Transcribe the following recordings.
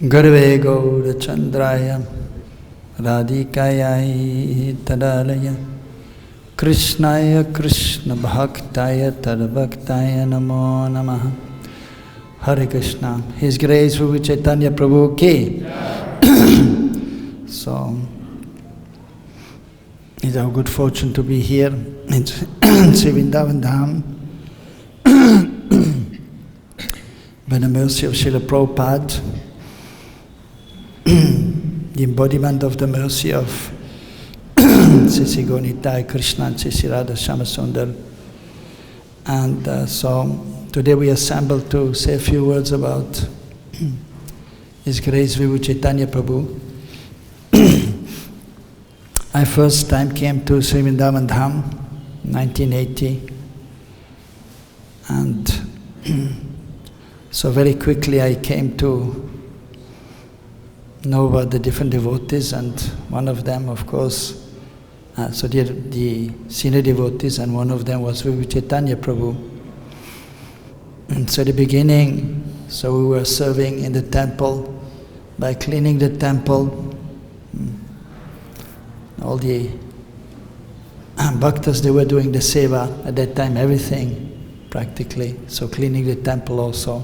Garve Gaura Chandraya Radhikayai Tadalaya Krishnaya Krishna Bhaktaya Tadbhaktaya Namo Namaha. Hare Krishna. His Grace Vibhu Chaitanya Prabhu ki. So, it's our good fortune to be here in Sri Vrindavan Dham. By the mercy of Srila Prabhupada, the embodiment of the mercy of Sisi Gonita, Krishna and Sisi Radha Shamasundar. And so today we assembled to say a few words about His Grace Vibhu Chaitanya Prabhu. I first time came to Sri Vrindavan Dham, 1980, and so very quickly I came to know about the different devotees, and one of them, of course, the senior devotees, and one of them was Vibhu Chaitanya Prabhu. And so at the beginning, so we were serving in the temple by cleaning the temple. All the bhaktas, they were doing the seva at that time, everything practically, so cleaning the temple also.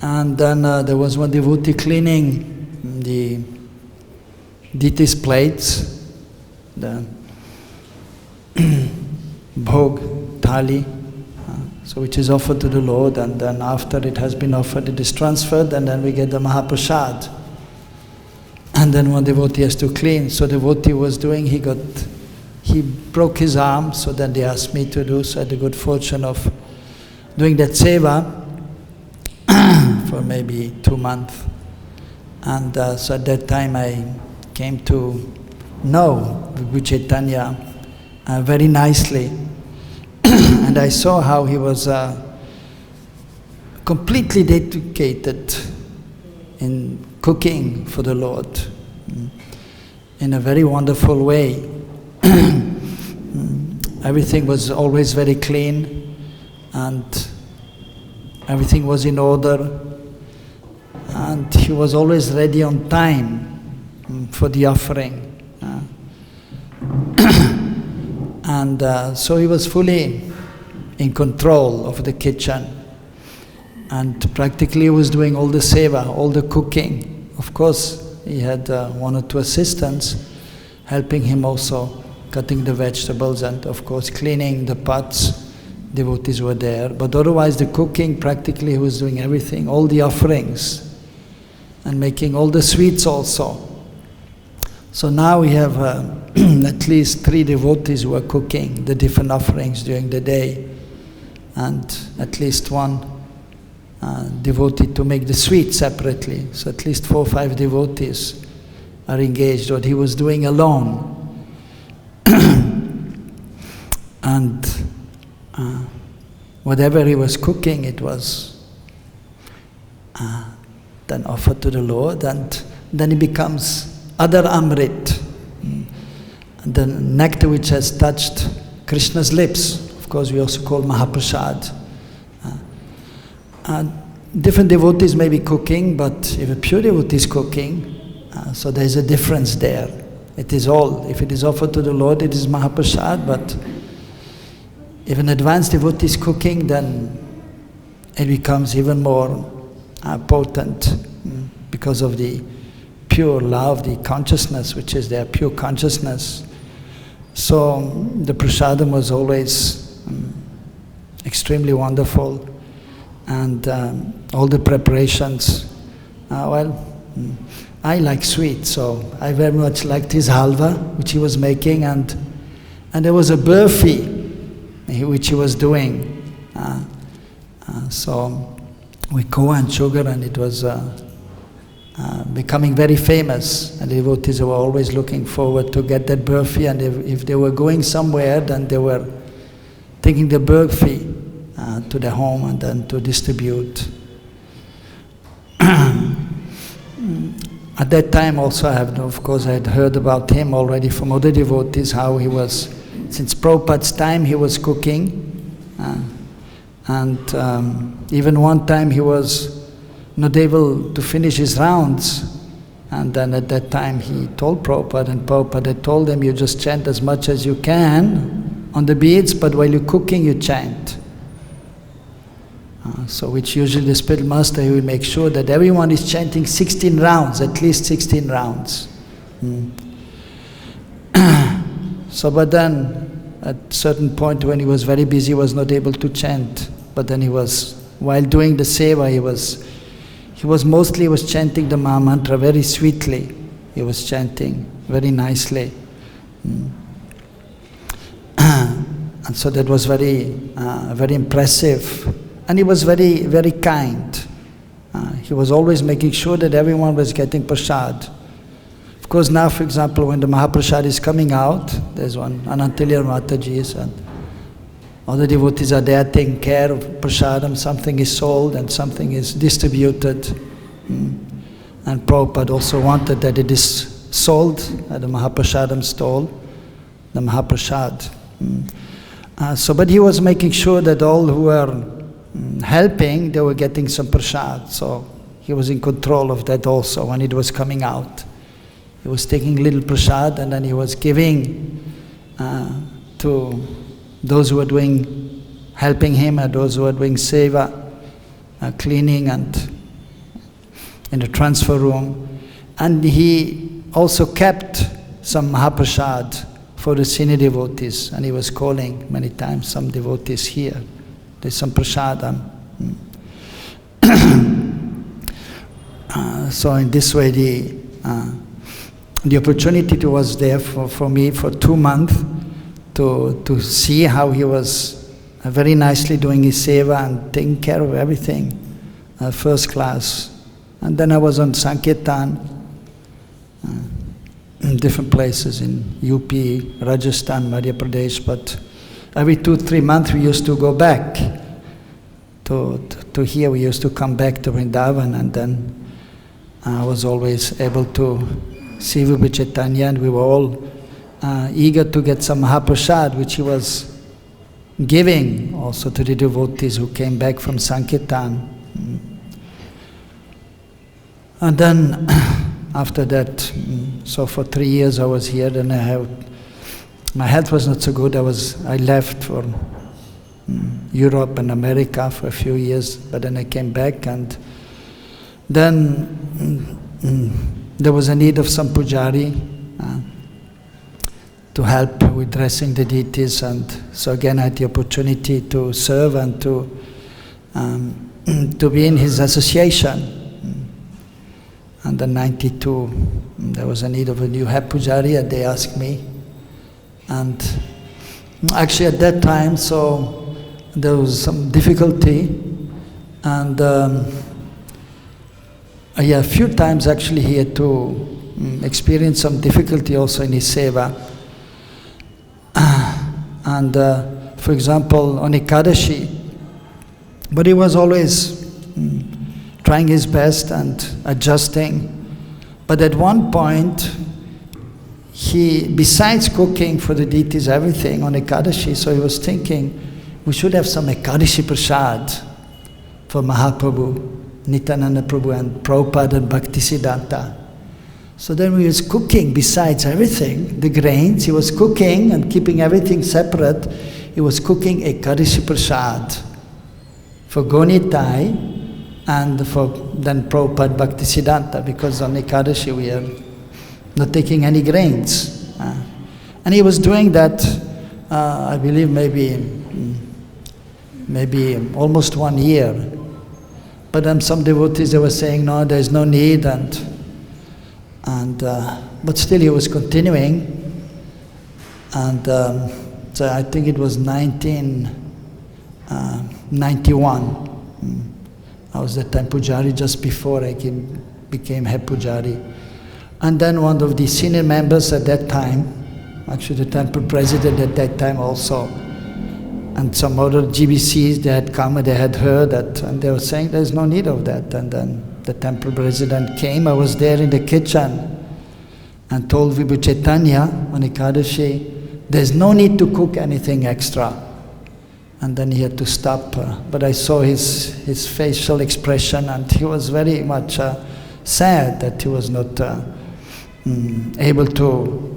And then there was one devotee cleaning the deities' plates, the bhog, thali, so which is offered to the Lord, and then after it has been offered, it is transferred, and then we get the Mahaprasad. And then one devotee has to clean. So the devotee was doing, he broke his arm, so then they asked me to do, so I had the good fortune of doing that seva for maybe 2 months. And so at that time I came to know Vibhu Chaitanya very nicely. And I saw how he was completely dedicated in cooking for the Lord in a very wonderful way. Everything was always very clean and everything was in order, and he was always ready on time for the offering. And so he was fully in control of the kitchen. And practically he was doing all the seva, all the cooking. Of course, he had 1 or 2 assistants helping him also, cutting the vegetables and of course cleaning the pots. Devotees were there. But otherwise the cooking, practically he was doing everything, all the offerings and making all the sweets also. So now we have at least 3 devotees who are cooking the different offerings during the day, and at least 1 devotee to make the sweet separately. So at least 4 or 5 devotees are engaged, what he was doing alone. And whatever he was cooking, it was then offered to the Lord, and then it becomes Adar Amrit, the nectar which has touched Krishna's lips. Of course, we also call Mahaprasad. Different devotees may be cooking, but if a pure devotee is cooking, so there is a difference there. It is all, if it is offered to the Lord, it is Mahaprasad, but if an advanced devotee is cooking, then it becomes even more potent because of the pure love, the consciousness which is there, pure consciousness. So the prasadam was always extremely wonderful. And all the preparations, I like sweet, so I very much liked his halva, which he was making, and there was a burfi, which he was doing. So with koa and sugar, and it was becoming very famous, and the devotees were always looking forward to get that burfi, and if they were going somewhere, then they were taking the burfi to their home and then to distribute. At that time also I had heard about him already from other devotees, how he was, since Prabhupada's time he was cooking, and even one time he was not able to finish his rounds. And then at that time he told Prabhupada, and Prabhupada had told him, you just chant as much as you can on the beads, but while you're cooking you chant. So which usually the spiritual master, he will make sure that everyone is chanting 16 rounds, at least 16 rounds. So but then at certain point when he was very busy, he was not able to chant. But then he was, while doing the seva, he was chanting the Maha Mantra very sweetly. He was chanting very nicely. And so that was very impressive. And he was very, very kind. He was always making sure that everyone was getting prasad. Of course now, for example, when the Mahaprasad is coming out, there's one, Anantalya Mataji, and all the devotees are there taking care of prasadam, something is sold and something is distributed. And Prabhupada also wanted that it is sold at the Mahaprasadam stall, the Mahaprasad. But he was making sure that all who were helping, they were getting some prasad. So he was in control of that also when it was coming out. He was taking little prasad and then he was giving to those who were helping him, and those who were doing seva, cleaning and in the transfer room. And he also kept some Mahaprasad for the senior devotees, and he was calling many times some devotees here. There's some prasadam. So in this way the opportunity was there for me for 2 months to see how he was very nicely doing his seva and taking care of everything, first class. And then I was on Sankirtan in different places in UP, Rajasthan, Madhya Pradesh, but every 2-3 months we used to go back to here. We used to come back to Vrindavan, and then I was always able to see Vibhu Chaitanya, and we were all eager to get some Mahaprasad, which he was giving also to the devotees who came back from Sankirtan. And then after that, so for 3 years I was here, then my health was not so good. I left for Europe and America for a few years, but then I came back, and then there was a need of some pujari to help with dressing the deities, and so again I had the opportunity to serve and to be in his association. And in 92, there was a need of a new head pujari, and they asked me. And actually at that time, so there was some difficulty, and a few times actually he had to experience some difficulty also in his seva. And for example, on Ekadashi, but he was always trying his best and adjusting. But at one point, he, besides cooking for the deities, everything on Ekadashi, so he was thinking, we should have some Ekadashi Prasad for Mahaprabhu, Nityananda Prabhu and Prabhupada and Bhaktisiddhanta. So then he was cooking, besides everything, the grains, he was cooking and keeping everything separate. He was cooking Ekadashi Prasad for Gonitai and for then Prabhupada Bhaktisiddhanta, because on Ekadashi we are not taking any grains. And he was doing that, I believe maybe almost 1 year. But then some devotees, they were saying, no, there's no need, but still he was continuing. And so I think it was 1991. I was that time pujari just before I became head pujari. And then one of the senior members at that time, actually the temple president at that time also, and some other GBCs, they had come and they had heard that, and they were saying there's no need of that. And then the temple president came. I was there in the kitchen and told Vibhu Chaitanya on Ekadashi, there's no need to cook anything extra. and then he had to stop. But I saw his facial expression, and he was very much sad that he was not able to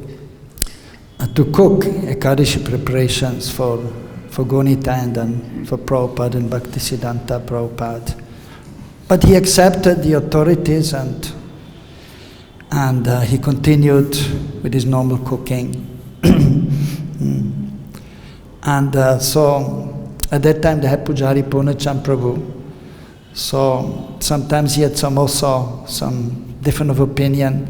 cook Ekadashi preparations for Gonita and then for Prabhupada and Bhaktisiddhanta Prabhupada. But he accepted the authorities, and he continued with his normal cooking. And so at that time they had Pujari Purnachand Prabhu. So sometimes he had some different of opinion,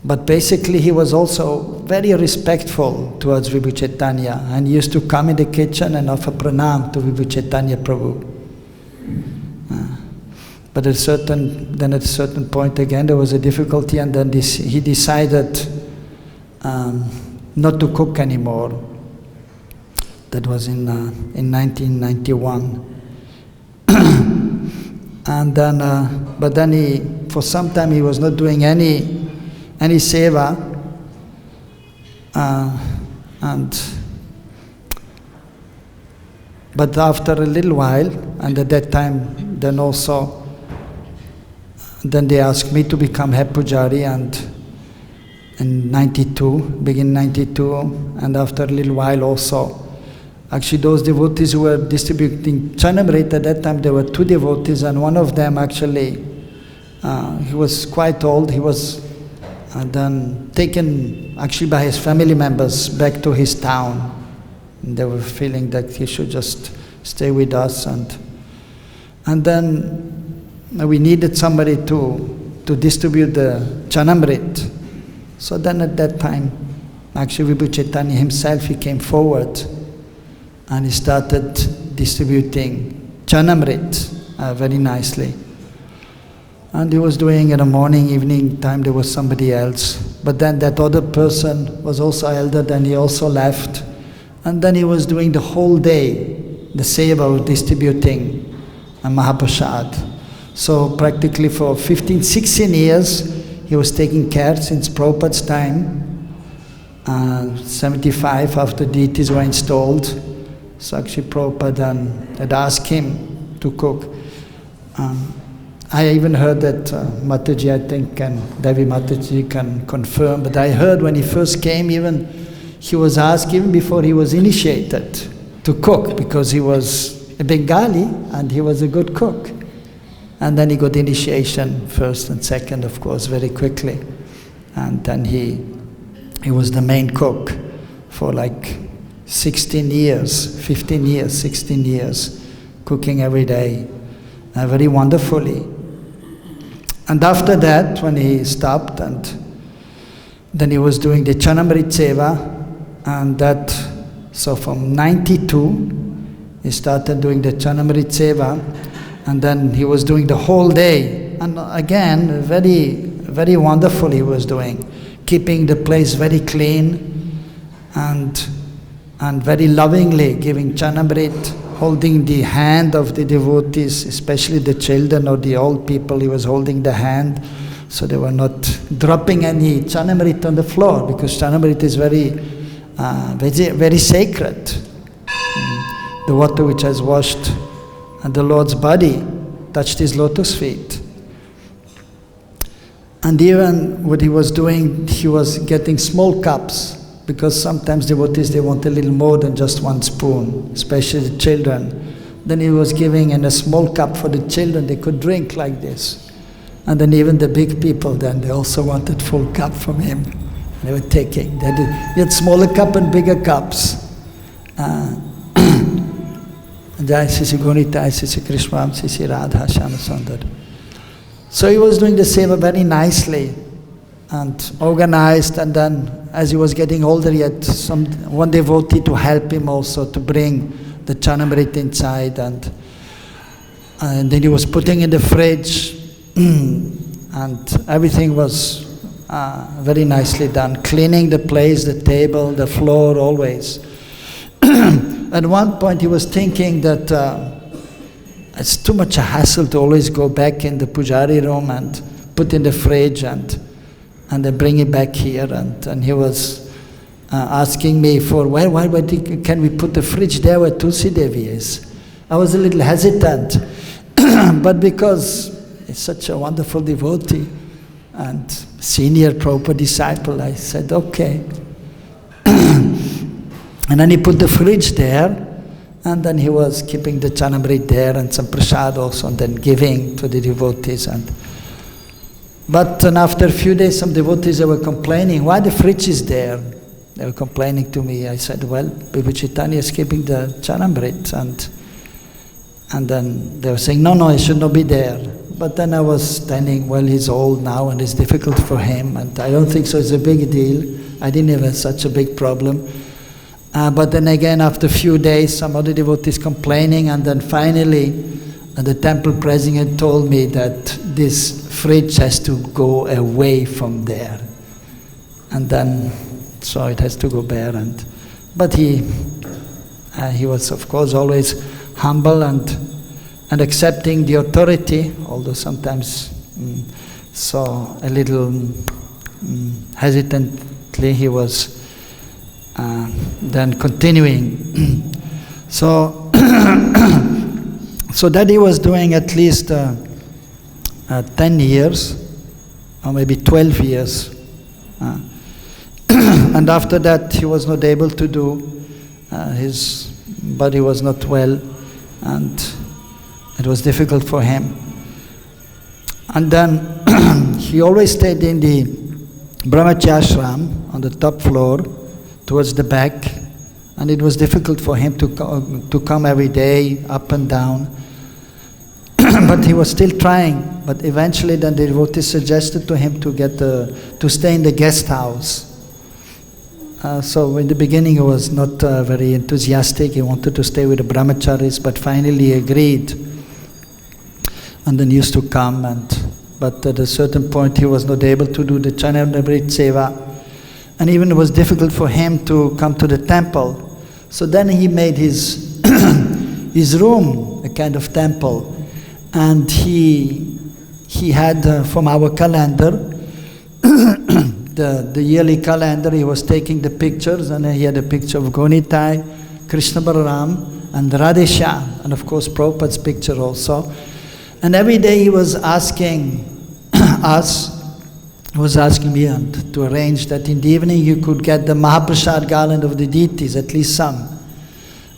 but basically he was also very respectful towards Vibhu Chaitanya, and he used to come in the kitchen and offer pranam to Vibhu Chaitanya Prabhu. But at a certain point again there was a difficulty, and then he decided not to cook anymore. That was in 1991. And then, but then for some time he was not doing any seva, but after a little while, and at that time, then they asked me to become head pujari, and in 92, begin 92, and after a little while also. Actually, those devotees who were distributing Chanamrit, at that time there were two devotees, and one of them actually, he was quite old. He was then taken actually by his family members back to his town. And they were feeling that he should just stay with us, and then we needed somebody to distribute the Chanamrit. So then at that time, actually Vibhu Chaitanya himself, he came forward and he started distributing Chanamrit very nicely. And he was doing in the morning, evening time, there was somebody else. But then that other person was also elder, then he also left. And then he was doing the whole day, the seva of distributing Mahaprasad. So practically for 15, 16 years, he was taking care since Prabhupada's time, 75 after deities were installed. So actually Prabhupada had asked him to cook. I even heard that Mataji, I think, and Devi Mataji can confirm, but I heard when he first came, even he was asked, even before he was initiated, to cook, because he was a Bengali and he was a good cook. And then he got initiation first and second, of course, very quickly. And then he was the main cook for like 16 years, 15 years, 16 years, cooking every day, very wonderfully. And after that, when he stopped, and then he was doing the Chanamrit Seva, and so from 92, he started doing the Chanamrit Seva, and then he was doing the whole day. And again, very, very wonderful he was doing, keeping the place very clean, and very lovingly giving Chanamrit, holding the hand of the devotees, especially the children or the old people. He was holding the hand, so they were not dropping any Chanamrit on the floor, because Chanamrit is very, very sacred. The water which has washed the Lord's body, touched his lotus feet. And even what he was doing, he was getting small cups, because sometimes devotees, they want a little more than just one spoon, especially the children. Then he was giving in a small cup for the children, they could drink like this. And then even the big people, then they also wanted full cup from him. They were taking, he had smaller cup and bigger cups. Jai Sisi Gonita, Jai Sisi Krishna, Sisi Radha, Shama Sundar. So he was doing the seva very nicely and organized, and then as he was getting older, he had one devotee to help him also to bring the Chanamrit inside, and then he was putting in the fridge, and everything was very nicely done, cleaning the place, the table, the floor, always. At one point he was thinking that it's too much a hassle to always go back in the pujari room and put in the fridge and then bring it back here, and he was asking me for, can we put the fridge there where Tulsi Devi is? I was a little hesitant, but because he's such a wonderful devotee and senior Prabhupada disciple, I said, okay. And then he put the fridge there, and then he was keeping the chanamrit there and some prasad also, and then giving to the devotees. But then after a few days, some devotees were complaining, why the fridge is there? They were complaining to me. I said, well, Vibhu Chaitanya is keeping the chanamrit. And then they were saying, no, it should not be there. But then I was telling, well, he's old now and it's difficult for him, and I don't think so it's a big deal. I didn't have such a big problem. But then again, after a few days, some other devotees complaining, and then finally, the temple president told me that this fridge has to go away from there. And then, so it has to go there. But he was, of course, always humble and accepting the authority, although sometimes so a little hesitantly he was then continuing. So that he was doing at least 10 years, or maybe 12 years. And after that he was not able to do, his body was not well, and it was difficult for him. And then he always stayed in the Brahmacharya ashram on the top floor towards the back, and it was difficult for him to come every day up and down. But he was still trying. But eventually then the devotees suggested to him to stay in the guest house. So in the beginning he was not very enthusiastic. He wanted to stay with the brahmacharis, but finally he agreed. And then he used to come, but at a certain point he was not able to do the Chanamrit Seva. And even it was difficult for him to come to the temple. So then he made his room a kind of temple. And he had from our calendar, the yearly calendar, he was taking the pictures, and he had a picture of Gonitai, Krishna Balaram, and Radheshyam, and of course Prabhupada's picture also. And every day he was asking me to arrange that in the evening you could get the Mahaprasad garland of the deities, at least some.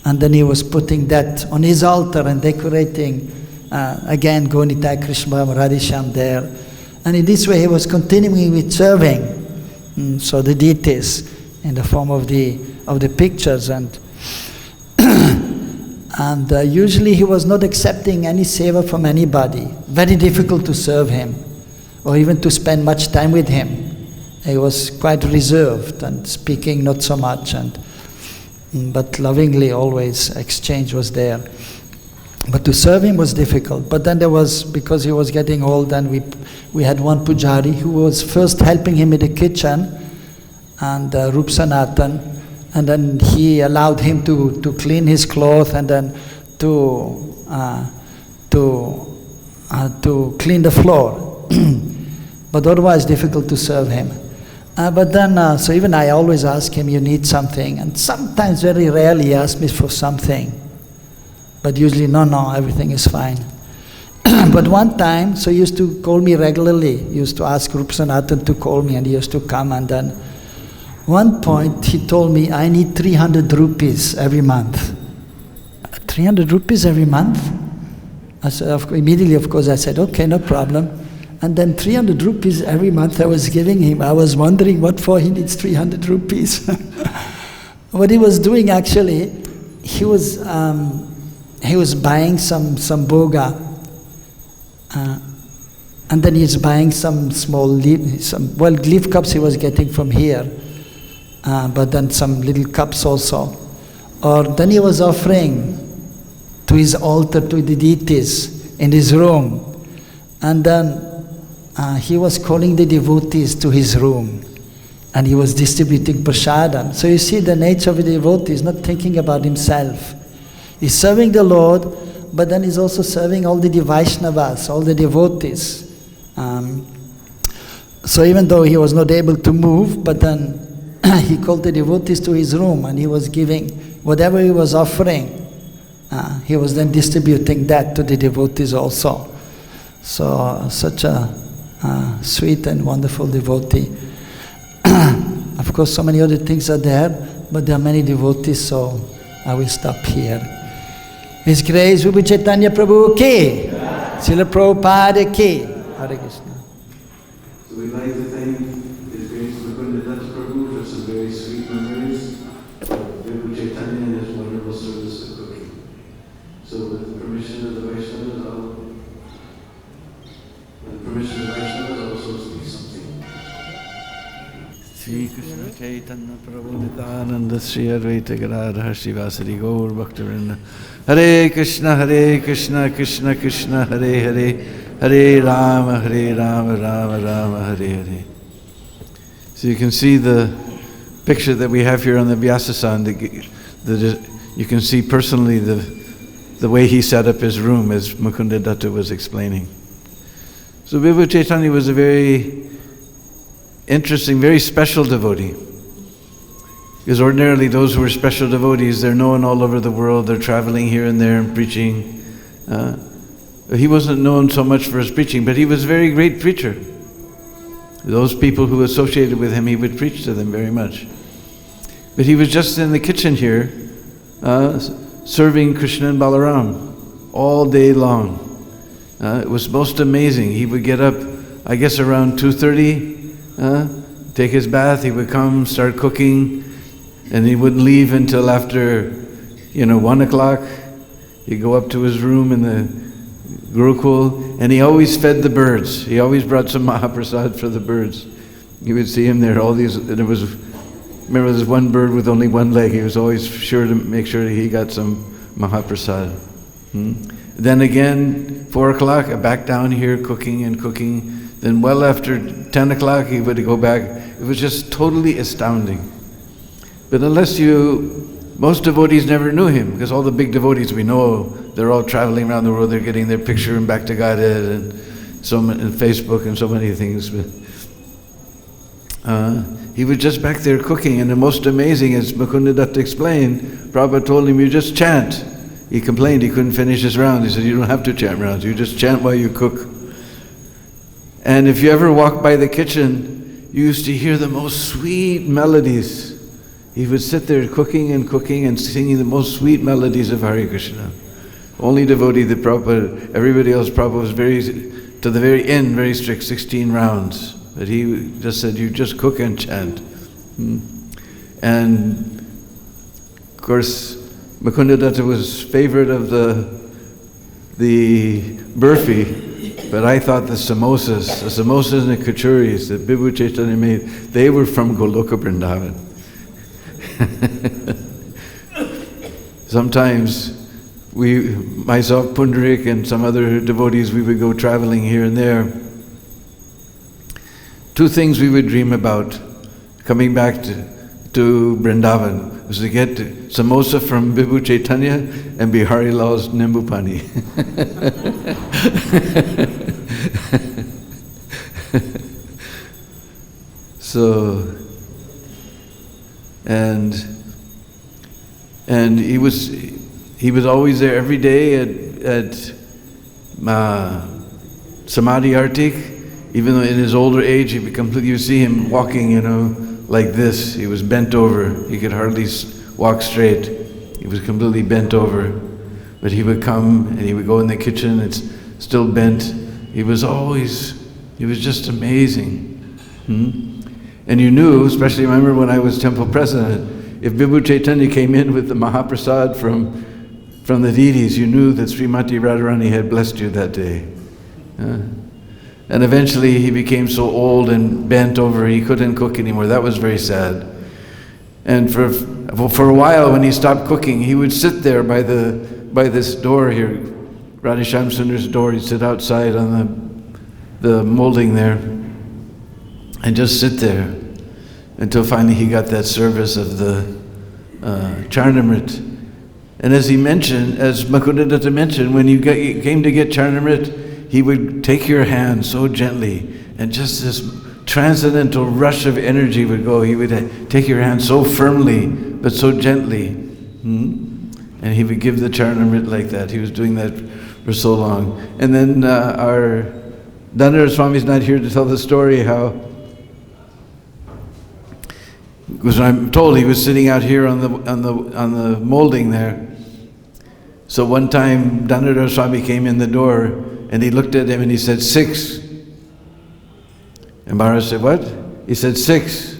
And then he was putting that on his altar and decorating again Gonitai, Krishna, Radheshyam there. And in this way he was continuing with serving so the deities in the form of the pictures. And usually he was not accepting any seva from anybody. Very difficult to serve him, or even to spend much time with him. He was quite reserved and speaking not so much, but lovingly always exchange was there. But to serve him was difficult. But then there was, because he was getting old, and we had one pujari who was first helping him in the kitchen, and Rup Sanatan, and then he allowed him to clean his cloth, and then to clean the floor. But otherwise difficult to serve him. But then, so even I always ask him, you need something? And sometimes, very rarely, he asks me for something. But usually, no, everything is fine. But one time, so he used to call me regularly. He used to ask Rup Sanatan to call me, and he used to come. And then one point he told me, I need 300 rupees every month. 300 rupees every month? I said, immediately, of course, I said, okay, no problem. And then 300 rupees every month I was giving him. I was wondering what for he needs 300 rupees. What he was doing actually, he was buying some boga, and then he's buying some small leaf cups he was getting from here, but then some little cups also. Or then he was offering to his altar, to the deities in his room, and then he was calling the devotees to his room, and he was distributing prasadam. So you see the nature of the devotee is not thinking about himself. He's serving the Lord, but then he's also serving all the Vaishnavas, all the devotees. So even though he was not able to move, but then he called the devotees to his room, and he was giving whatever he was offering. He was then distributing that to the devotees also. So, such a sweet and wonderful devotee. Of course, so many other things are there, but there are many devotees, so I will stop here. His Grace Vibhu Chaitanya Prabhu ki, Srila Prabhupada ki. Hare Krishna. So we'd like to thank His Grace Bhagavad-Gita Prabhu for some very sweet memories of Vibhu Chaitanya and his wonderful service of cooking. So with the permission of the Vaishnavas, I'll also speak something. Sri Krishna Chaitanya Prabhu Nityananda Sri Advaita Gadadhar Shivasari Gaur Bhaktivinoda Hare Krishna Krishna Krishna Hare Hare Hare Rama Rama Rama Hare Hare. So you can see the picture that we have here on the Vyasasan. You can see personally the way he set up his room, as Mukunda Datta was explaining. So Vibhu Chaitanya was a very interesting, very special devotee. Because ordinarily those who are special devotees, they're known all over the world, they're traveling here and there and preaching. He wasn't known so much for his preaching, but he was a very great preacher. Those people who associated with him, he would preach to them very much. But he was just in the kitchen here, serving Krishna and Balaram all day long. It was most amazing. He would get up, I guess around 2:30, take his bath, he would come, start cooking, and he wouldn't leave until after, 1 o'clock. He'd go up to his room in the Gurukul, and he always fed the birds. He always brought some Mahaprasad for the birds. You would see him there, remember there's one bird with only one leg, he was always sure to make sure that he got some Mahaprasad. Then again, 4 o'clock, back down here cooking and cooking. Then well after 10 o'clock, he would go back. It was just totally astounding. But most devotees never knew him, because all the big devotees we know, they're all traveling around the world, they're getting their picture and back to Godhead and Facebook and so many things. But he was just back there cooking, and the most amazing, as Mukunda Datta explained, Prabhupada told him, you just chant. He complained he couldn't finish his round. He said, you don't have to chant rounds, you just chant while you cook. And if you ever walk by the kitchen, you used to hear the most sweet melodies. He would sit there cooking and singing the most sweet melodies of Hare Krishna. Only devotee that Prabhupada, everybody else, Prabhupada was to the very end, very strict, 16 rounds. But he just said, you just cook and chant. And of course, Mukunda Datta was favorite of the burfi, but I thought the samosas and the kachuris that Vibhu Chaitanya made, they were from Goloka Vrindavan. Sometimes myself, Pundarik, and some other devotees, we would go traveling here and there. Two things we would dream about coming back to Vrindavan was to get samosa from Vibhu Chaitanya and Bihari Lal's Nimbu Pani. So, and he was always there every day at Samadhi Artik. Even though in his older age, you see him walking, like this. He was bent over. He could hardly walk straight. He was completely bent over. But he would come and he would go in the kitchen. It's still bent. He was just amazing. And you knew, especially remember when I was temple president, if Vibhu Chaitanya came in with the Mahaprasad from the deities, you knew that Srimati Radharani had blessed you that day. And eventually he became so old and bent over, he couldn't cook anymore. That was very sad. And for a while, when he stopped cooking, he would sit there by this door here, Radhesham Sundar's door. He'd sit outside on the molding there and just sit there until finally he got that service of the Charnamrit. And as Mukunda Datta mentioned, when you came to get Charnamrit, he would take your hand so gently, and just this transcendental rush of energy would go. He would take your hand so firmly, but so gently. And he would give the Charanamrit like that. He was doing that for so long. And then our Dandara Swami is not here to tell the story how, because I'm told he was sitting out here on the molding there. So one time Dandara Swami came in the door and he looked at him and he said, 6. And Maharaj said, what? He said, 6.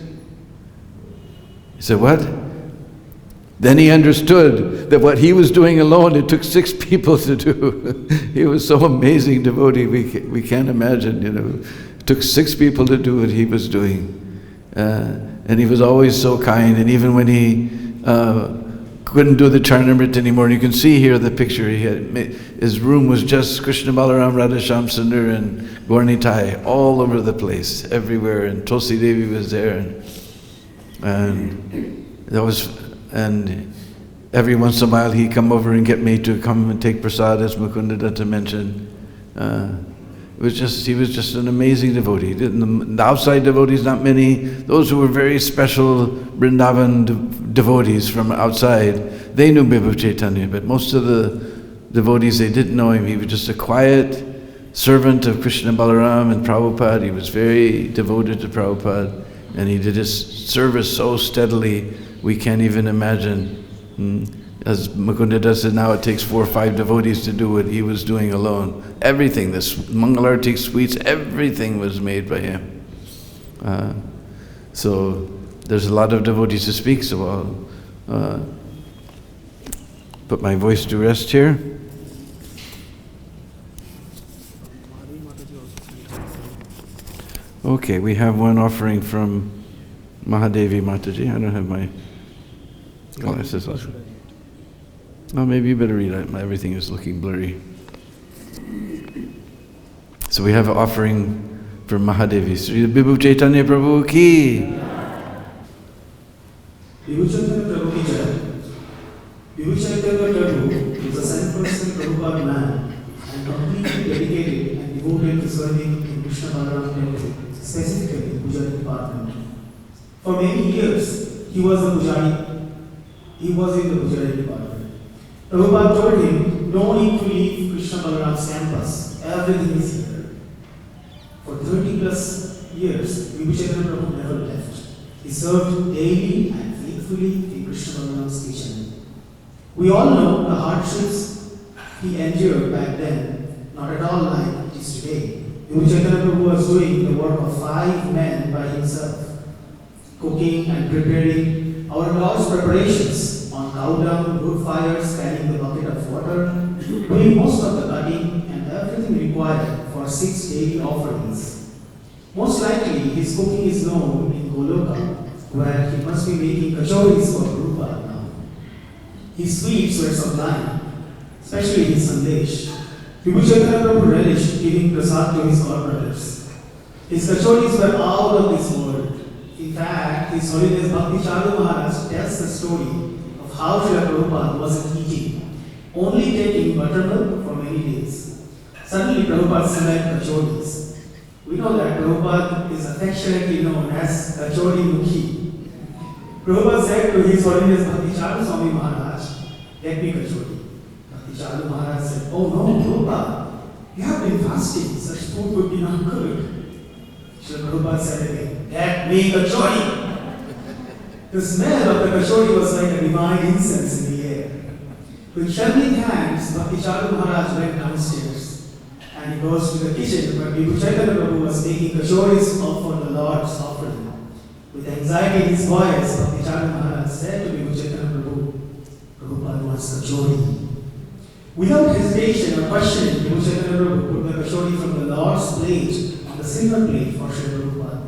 He said, what? Then he understood that what he was doing alone, it took 6 people to do. He was so amazing devotee, we can't imagine, It took 6 people to do what he was doing. And he was always so kind, and even when he couldn't do the Charanamrita anymore, and you can see here the picture, his room was just Krishna Balaram, Radhasham Sundar and Gaurnitai all over the place, everywhere, and Tulsi Devi was there, and every once in a while he'd come over and get me to come and take prasad, as Mukunda Datta mentioned. He was just an amazing devotee. The outside devotees, not many. Those who were very special Vrindavan devotees from outside, they knew Vibhu Chaitanya, but most of the devotees, they didn't know him. He was just a quiet servant of Krishna Balaram and Prabhupada. He was very devoted to Prabhupada, and he did his service so steadily, we can't even imagine. As Mukunda Datta said, now it takes 4 or 5 devotees to do what he was doing alone. Everything, this Mangalarti sweets, everything was made by him. So there's a lot of devotees to speak, so I'll put my voice to rest here. Okay, we have one offering from Mahadevi Mataji. I don't have my glasses on. Oh, maybe you better read it. Everything is looking blurry. So we have an offering for Mahadevi. Sri Vibhu Chaitanya Prabhu ki. Vibhu Chaitanya Prabhu ki jai. Vibhu Chaitanya Prabhu is a 100% Prabhupada man and completely dedicated and devoted to serving in Krishna Balaram temple, specifically Pujari department. For many years, he was in the Pujari department. Prabhupada told him, no need to leave Krishna Balaram's campus, everything is here. For 30 plus years, Vibhu Chaitanya Prabhu never left. He served daily and faithfully in Krishna Balaram's kitchen. We all know the hardships he endured back then, not at all like it is today. Vibhu Chaitanya Prabhu was doing the work of 5 men by himself, cooking and preparing our Lord's preparations on cow dung, wood fires, carrying the bucket of water, doing most of the cutting and everything required for 6 daily offerings. Most likely, his cooking is known in Goloka, where he must be making kachoris for Prabhupada now. His sweets were sublime, especially his sandesh. Vibhu Chaitanya Prabhu relished giving prasad to his godbrothers. His kachoris were out of this world. In fact, His Holiness Bhakti Charu Maharaj tells the story of how Srila Prabhupada wasn't eating, only taking buttermilk for many days. Suddenly Prabhupada smelled kachoris. We know that Prabhupada is affectionately known as Kachori Mukhi. Prabhupada said to His Holiness Bhakti Charu Swami Maharaj, get me kachori. Bhakti Charu Maharaj said, oh no, Prabhupada, you have been fasting, such food would be not good. Srila Prabhupada said again, get me kachori. The smell of the kachori was like a divine incense in the air. With trembling hands, Bhakti Charu Maharaj went downstairs and he goes to the kitchen where Vibhu Chaitanya Prabhu was making kachoris for the Lord's offering. With anxiety in his voice, Bhakti Charu Maharaj said to Vibhu Chaitanya Prabhu, Prabhupada wants kachori. Without hesitation or questioning, Vibhu Chaitanya Prabhu put the kachori from the Lord's plate on the silver plate for Sri Prabhupada.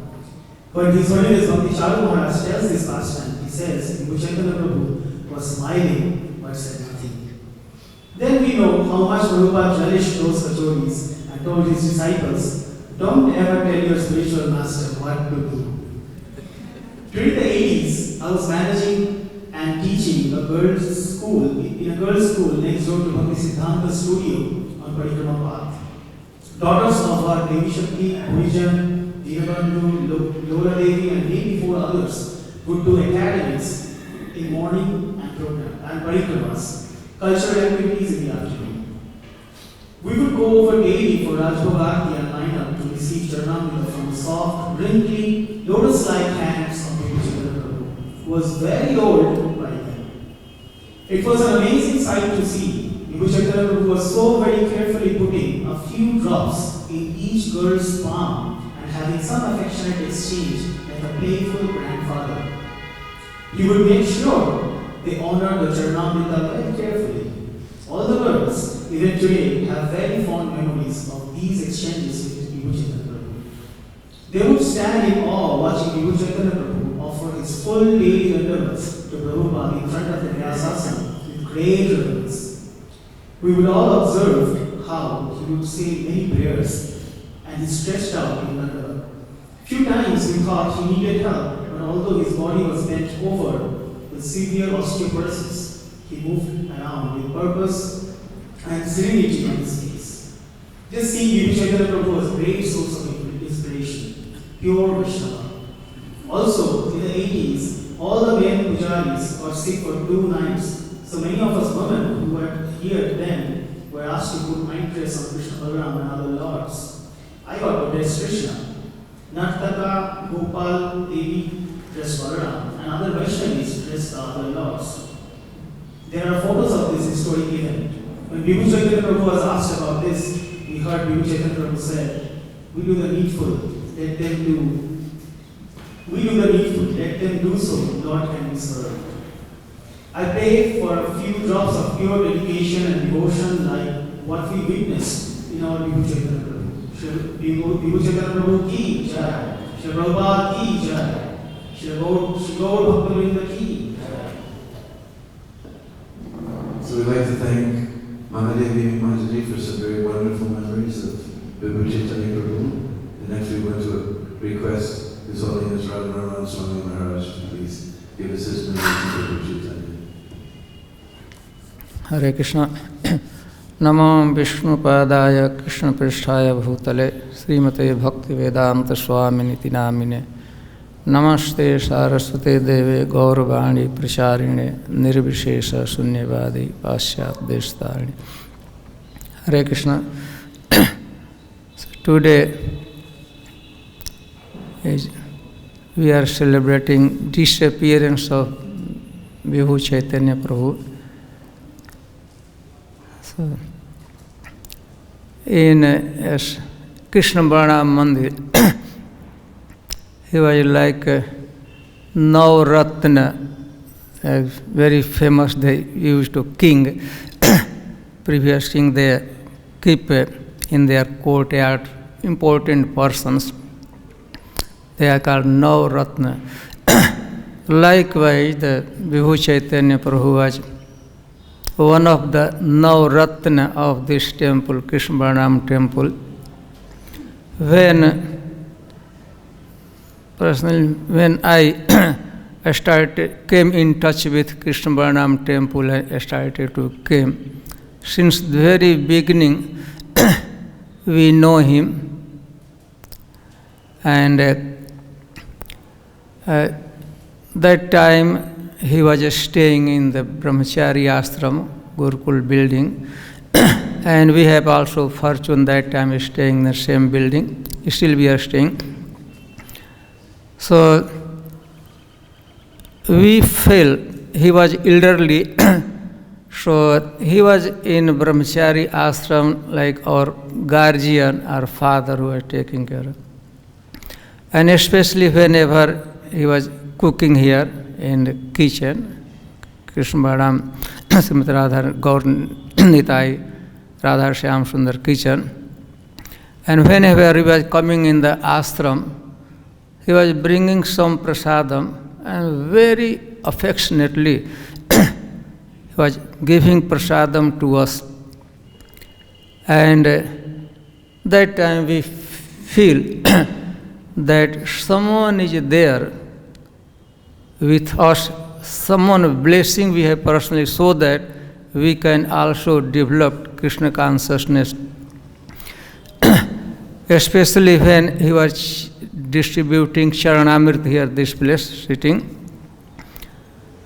When His Holiness Bhakti Charu Maharaj tells this pastime, he says, Vibhu Chaitanya Prabhu was smiling but said nothing. Then we know how much Prabhupada relished those kachoris and told his disciples, don't ever tell your spiritual master what to do. During the 80s, I was managing and teaching a girls' school, in a girls' school next door to Bhakti Siddhanta studio on Parikrama Path. Daughters of our Devi Shakti, Bhujan, Dinabandhu, Lola Devi, and maybe 4 others would do academies in morning and program and parikramas, cultural activities in the afternoon. We would go over daily for Rajbhavati and line up to receive Charanamrita from the soft, wrinkly, lotus-like hands of Vibhu Chaitanya Prabhu, who was very old by then. It was an amazing sight to see. Vibhu Chaitanya Prabhu was so very carefully putting a few drops in each girl's palm and having some affectionate exchange like a playful grandfather. He would make sure they honor the Charanamrita very carefully. All the girls, even today, have very fond memories of these exchanges with Vibhu Chaitanya Prabhu. They would stand in awe watching Vibhu Chaitanya Prabhu offer his full daily dandavats to Prabhupada in front of the Vyasasana with great reverence. We would all observe how he would say many prayers and he stretched out in dandavat. Few times we thought he needed help, but although his body was bent over with severe osteoporosis, he moved around with purpose and serenity on his face. Just seeing Vibhu Chaitanya Prabhu was a great source of inspiration, pure Vaishnava. Also, in the 80s, all the men pujaris got sick for 2 nights. So many of us women who were here then were asked to put night dress on Krishna Balaram and other lords. I got to dress Krishna. Nartaka, Gopal, Devi dressed Balaram, and other Vaishnavis dressed the other lords. There are photos of this historic event. When Vibhu Chaitanya Prabhu was asked about this, we heard Vibhu Chaitanya Prabhu said, "We do the needful, let them do. We do the needful, let them do so, Lord can be served." I pray for a few drops of pure dedication and devotion like what we witnessed in our Vibhu Chaitanya Prabhu. Vibhu Chaitanya Prabhu ki jai, Shri Prabhupada ki jai, Shri Gaur Bhakta-vrinda ki jai. So we'd like to thank Mahadevi and Mahaji for some very wonderful memories of Vibhu Chaitanya Prabhu. And next we want to request His Holiness Radha Swami Maharaj to please give us his memories of Vibhu Chaitanya. Hare Krishna. Namo Vishnupadaya Krishna Pristhaya Bhutale Srimate Bhakti-Vedanta Swaminiti Namine Namaste Saraswate Deve Gauravani Pracharine Nirvishesha Sunyavadi Pasyat Deshtarine. Hare Krishna. So today we are celebrating disappearance of Vibhu Chaitanya Prabhu. So, in Krishna Balaram Mandir, he was like Navratna, very famous. They used to king, previous king. They keep in their courtyard important persons. They are called Navratna. Likewise, the Vibhu Chaitanya Prabhu was one of the Navratna of this temple, Krishna Balaram temple. When I came in touch with Krishna Balaram temple, I started to came. Since the very beginning, we know him, and that time he was staying in the Brahmachari Ashram, Gurukul building, and we have also fortune that time staying in the same building. Still we are staying. So we felt he was elderly, so he was in Brahmachari Ashram like our guardian, our father who was taking care of. And especially whenever he was cooking here in the kitchen, Krishna Balaram, Srimati Radha Gaur Nitai, Radha Shyam Sundar kitchen. And whenever he was coming in the ashram, he was bringing some prasadam and very affectionately he was giving prasadam to us. And that time we feel that someone is there with us, someone blessing we have personally, so that we can also develop Krishna consciousness. Especially when he was distributing Charanamrit here, this place, sitting.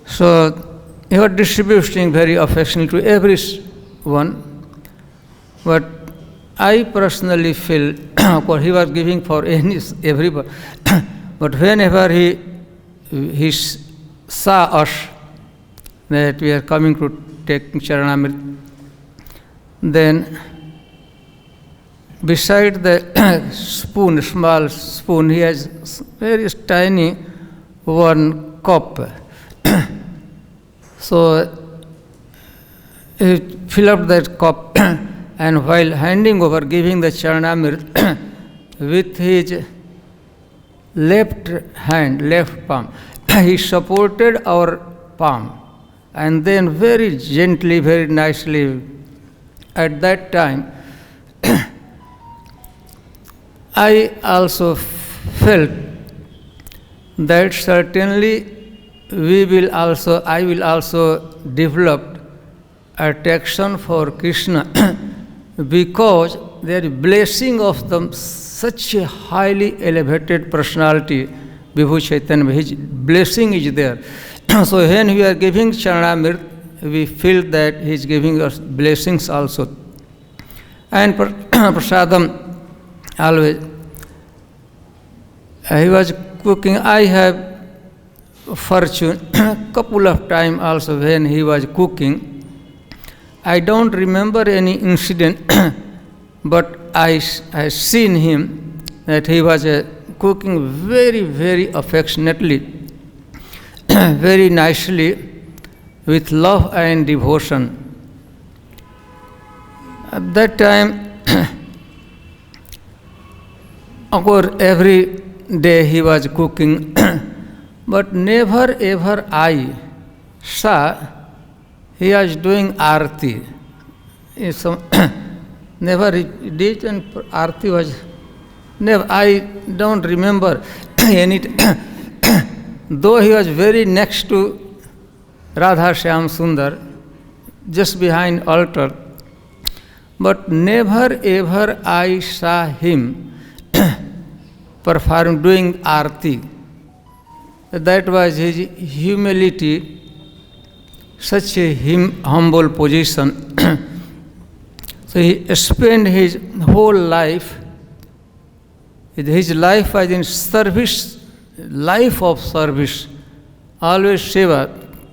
So he was distributing very affectionately to everyone. But I personally feel, he was giving for everybody. But whenever he saw us, that we are coming to take Charanamrit, then beside the spoon, small spoon, he has very tiny one cup. So he filled up that cup and while handing over, giving the Charanamrit with his left hand, left palm, he supported our palm and then very gently, very nicely, at that time, I also felt that certainly I will also develop attraction for Krishna because there is blessing of such a highly elevated personality, Vibhu Chaitanya, his blessing is there. So when we are giving Charanamrit, we feel that he is giving us blessings also. And prasadam always, he was cooking. I have fortune, couple of times also when he was cooking. I don't remember any incident, but I seen him that he was cooking very, very affectionately, very nicely, with love and devotion. At that time, of course, every day he was cooking, but never ever I saw he was doing arti. Never he did, and arti was never. I don't remember any. Though he was very next to Radha Shyam Sundar, just behind altar, but never ever I saw him doing arti. That was his humility, such a humble position. So he spent his whole life, his life was in service, life of service, always seva,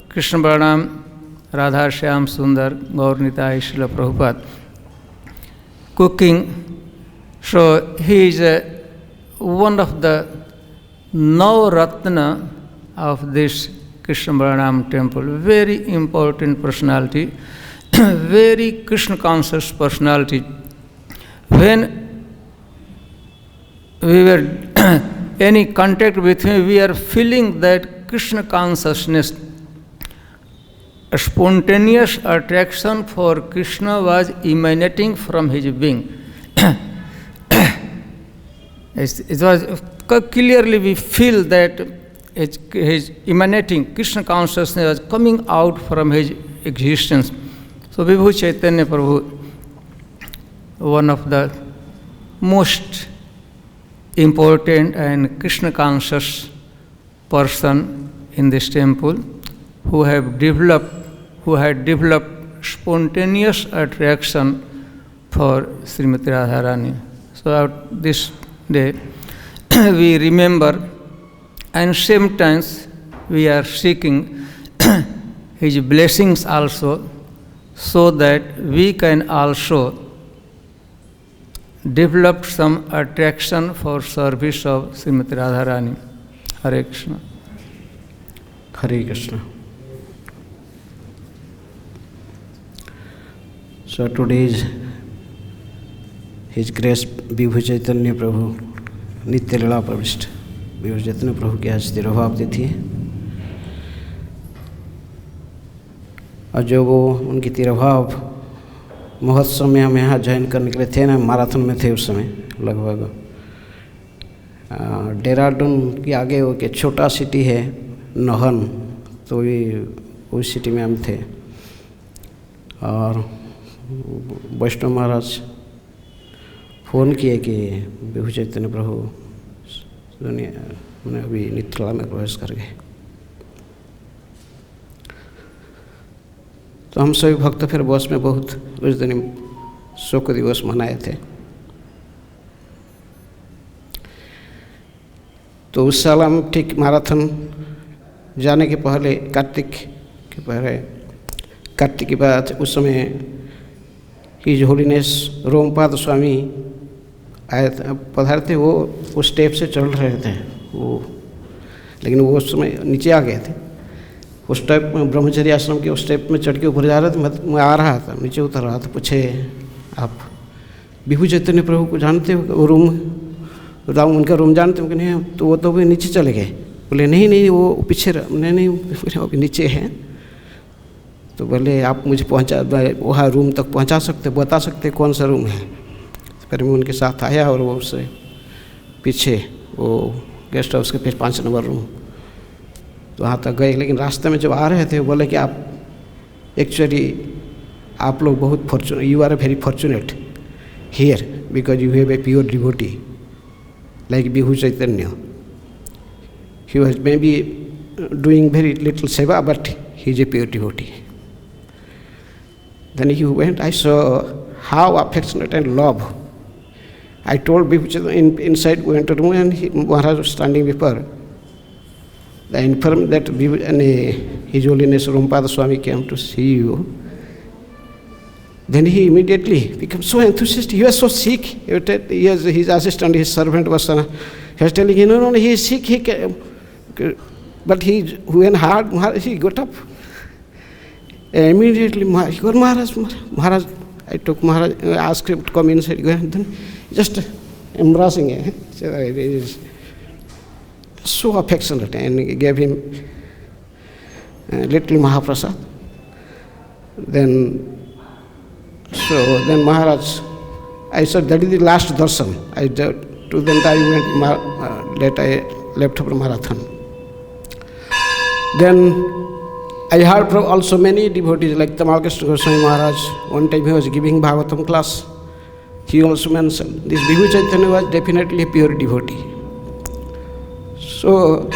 Krishna Balanam, Radha Shyam Sundar, Gaur Nitai, Srila Prabhupada, cooking. So he is one of the Navaratna of this Krishna Balanam temple, very important personality, very Krishna conscious personality. When we were any contact with him, we are feeling that Krishna consciousness, a spontaneous attraction for Krishna was emanating from his being. It was clearly we feel that his emanating Krishna consciousness was coming out from his existence. So Vibhu Chaitanya Prabhu, one of the most important and Krishna conscious person in this temple, who had developed spontaneous attraction for Srimati Radharani. So at this day, we remember, and same times we are seeking his blessings also, so that we can also develop some attraction for service of Srimati Radharani. Hare Krishna. Hare Krishna. So today's His Grace Vibhu Chaitanya Prabhu, Nitya Lila Pravishta, Vibhu Chaitanya Prabhu की आज तिरुभाव तिथि है, और जो वो उनकी तिरुभाव महोत्सव में हम यहाँ ज्वाइन करने के लिए थे ना, मैराथन में थे उस समय लगभग देहरादून के आगे वो एक छोटा सिटी है नहन, तो ये उस सिटी में हम थे। और वैष्णव महाराज फ़ोन किए कि विभु चैतन्य प्रभु दुनिया मैंने अभी नित्रा में प्रवेश कर गए। तो हम सभी भक्त फिर बस में बहुत उस दिन शोक दिवस मनाए थे। तो उस साल हम ठीक मैराथन जाने के पहले कार्तिक के बाद उस समय हिज होलीनेस रोमपाद स्वामी आए पधारे थे। वो स्टेप से चढ़ रहे थे वो, लेकिन वो उस समय नीचे आ गए थे। उस स्टेप में ब्रह्मचर्य आश्रम के उस स्टेप में चढ़ के ऊपर जा रहे थे। मैं आ रहा था, नीचे उतर रहा था। पूछे, आप विभु चैतन्य प्रभु को जानते हो? वो रूम राम उनका रूम जानते हो कि नहीं? तो वो तो भी नीचे चले गए। बोले नहीं वो पीछे नहीं अभी नीचे हैं। तो बोले आप मुझे वहाँ रूम तक पहुँचा सकते, बता सकते कौन सा रूम है? फिर मैं उनके साथ आया और वो उससे पीछे वो गेस्ट हाउस के पीछे 5 नंबर रूम, तो वहाँ तक गए। लेकिन रास्ते में जब आ रहे थे बोले कि आप एक्चुअली आप लोग बहुत fortunate, you are a very fortunate here because you have a pure devotee like Vibhu Chaitanya. He was maybe doing very little seva, but he is a pure devotee. Then he went, I saw how affectionate and love. I told Vibhu Chaitanya, inside we entered room and Maharaj was standing before. I informed that His Holiness Rompada Swami came to see you. Then he immediately became so enthusiastic. He was so sick. His assistant, his servant was telling him, no, he is sick. But when hard, he got up. Immediately, he got Maharaj. I took Maharaj, asked him to come inside. Then just embracing him. So it is so affectionate, and gave him little Mahaprasad. Then Maharaj, I said that is the last darshan. To then I went, I left for marathon. Then I heard from also many devotees like Tamal Krishna Goswami Maharaj. One time he was giving Bhagavatam class. He also mentioned this Vibhu Chaitanya was definitely a pure devotee. So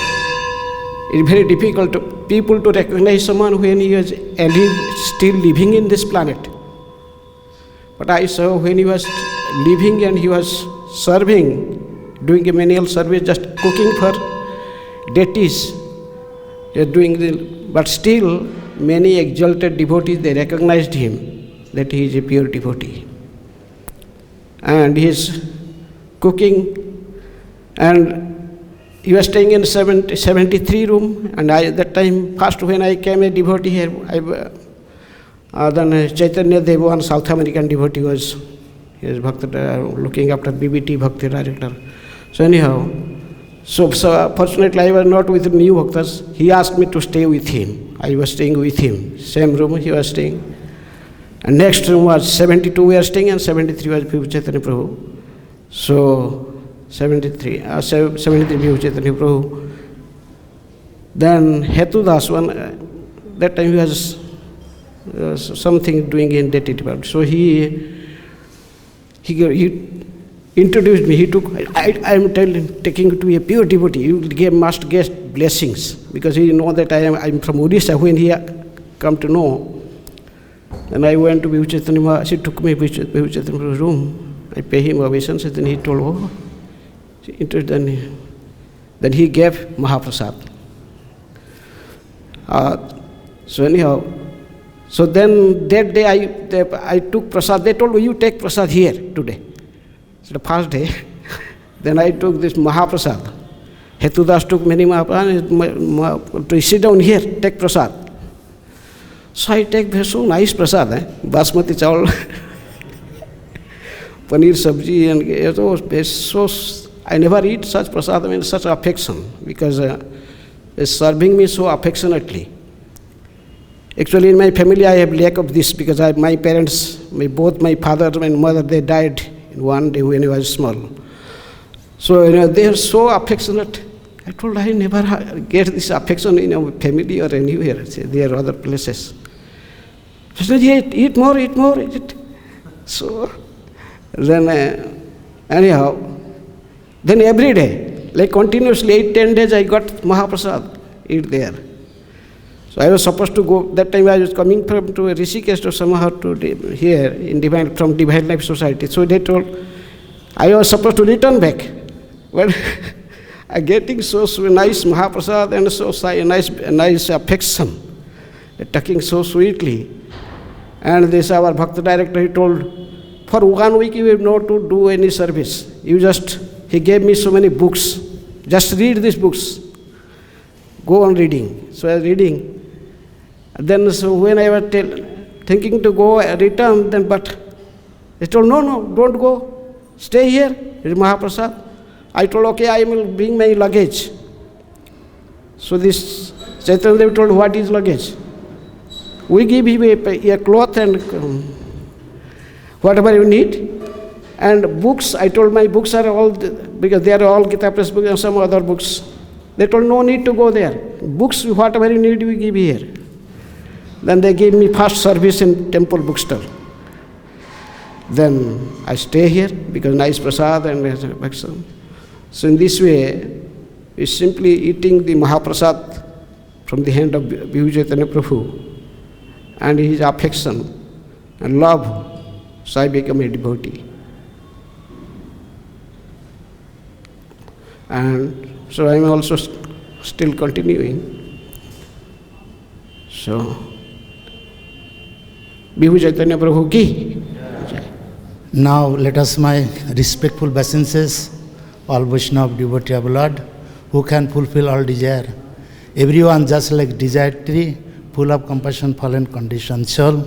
it's very difficult to people to recognize someone when he was still living in this planet. But I saw when he was living and he was serving, doing a menial service, just cooking for deities, but still many exalted devotees, they recognized him that he is a pure devotee. And he is cooking, and he was staying in 73 room, and at that time, first when I came a devotee here, then Chaitanya Deva, one South American devotee, was his bhakti, looking after BBT bhakti director. So anyhow, so fortunately I was not with new bhaktas. He asked me to stay with him. I was staying with him. Same room he was staying. And next room was 72 we were staying, and 73 was Vibhu Chaitanya Prabhu. So 73 Vibhu Chaitanya Prabhu. Then Hetu Das, that time he was something doing in that department. So he introduced me. He took, I am taking you to a pure devotee. You must get blessings, because he know that I am from Odisha. When he come to know, and I went to Vibhu Chaitanya. She took me to Vibhu Chaitanya's room. I pay him obeisance, and then he told, then he gave Mahaprasad. So anyhow, so then that day I took prasad. They told me, you take prasad here today. So the first day, then I took this Mahaprasad. Hetudas took many Mahaprasad. To sit down here, take prasad. So I take so nice prasad, basmati chawal, paneer sabji, and so I never eat such prasad. I mean, such affection, because it's serving me so affectionately. Actually, in my family, I have lack of this, because my parents, both my father and mother, they died in one day when I was small. So they are so affectionate. I told I never get this affection in our family or anywhere. There are other places. She said, eat more, eat. So then anyhow, then every day Like continuously 8-10 days I got Mahaprasad, eat there. So I was supposed to go, that time I was coming from to Rishikesh to somehow to here in from Divine Life Society. So they told, I was supposed to return back. But I'm getting so nice Mahaprasad and so nice affection, talking so sweetly. And this our Bhakti director, he told, for 1 week you have not to do any service. He gave me so many books. Just read these books. Go on reading. So I was reading. And then so when I was thinking to go return, then but he told, no, don't go. Stay here, Mahaprasad. I told, okay, I will bring my luggage. So this Chaitanya told, what is luggage? We give him a cloth and whatever you need. And books, I told my books are all, because they are all Gita Press books and some other books. They told, no need to go there. Books, whatever you need, we give here. Then they gave me first service in temple bookstore. Then I stay here because nice prasad and so in this way, we simply eating the Mahaprasad from the hand of Vibhu Chaitanya Prabhu and his affection and love, so I become a devotee. And so I am also still continuing. So, Vibhu Chaitanya Prabhu ki. Now let us my respectful obeisances, all Vaishnava devotee of Lord, who can fulfill all desire. Everyone just like desired tree, full of compassion, fallen condition soul.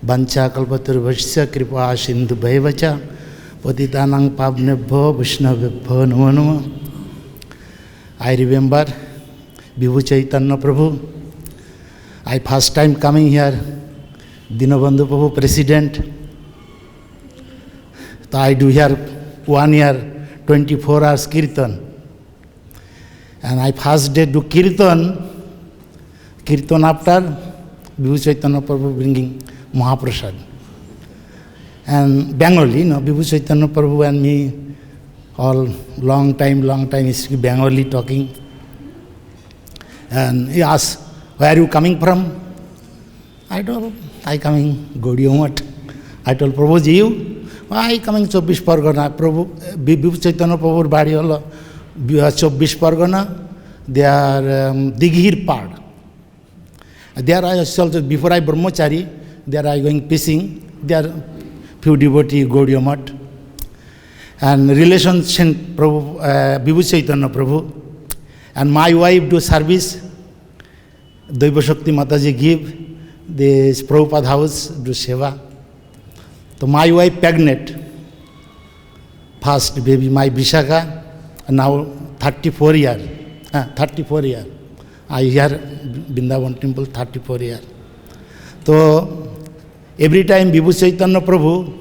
Vancha kalpatarvasya kripa sindhu bhaivacha, patitanang pavnebhyo Vaishnavebhyo namo namo. I remember Vibhu Chaitanya Prabhu. I first time coming here, Dinabandhu Prabhu president. So I do here 1 year, 24 hours kirtan. And I first day do kirtan after Vibhu Chaitanya Prabhu bringing Mahaprasad. And Bengali, Vibhu Chaitanya Prabhu and me, all long time is Bengali talking. And he asked, where are you coming from? I told, I coming Gaudiya Math. I told Prabhuji, you? I coming 24 Pargana. Prabhu, Vibhu Chaitanya Prabhu body all 24 Pargana. They are Dighir Pad. There I also, before I Brahmachari, there I going fishing. There are few devotees, Gaudiya Math. And relationship Prabhu, Vibhu Chaitanya Prabhu. And my wife do service. Daiva Shakti Mataji give this Prabhupada house, do seva. So my wife pregnant, first baby, my Vishaka, now 34 years. 34 years. I hear Vrindavan temple 34 years. So every time Vibhu Chaitanya Prabhu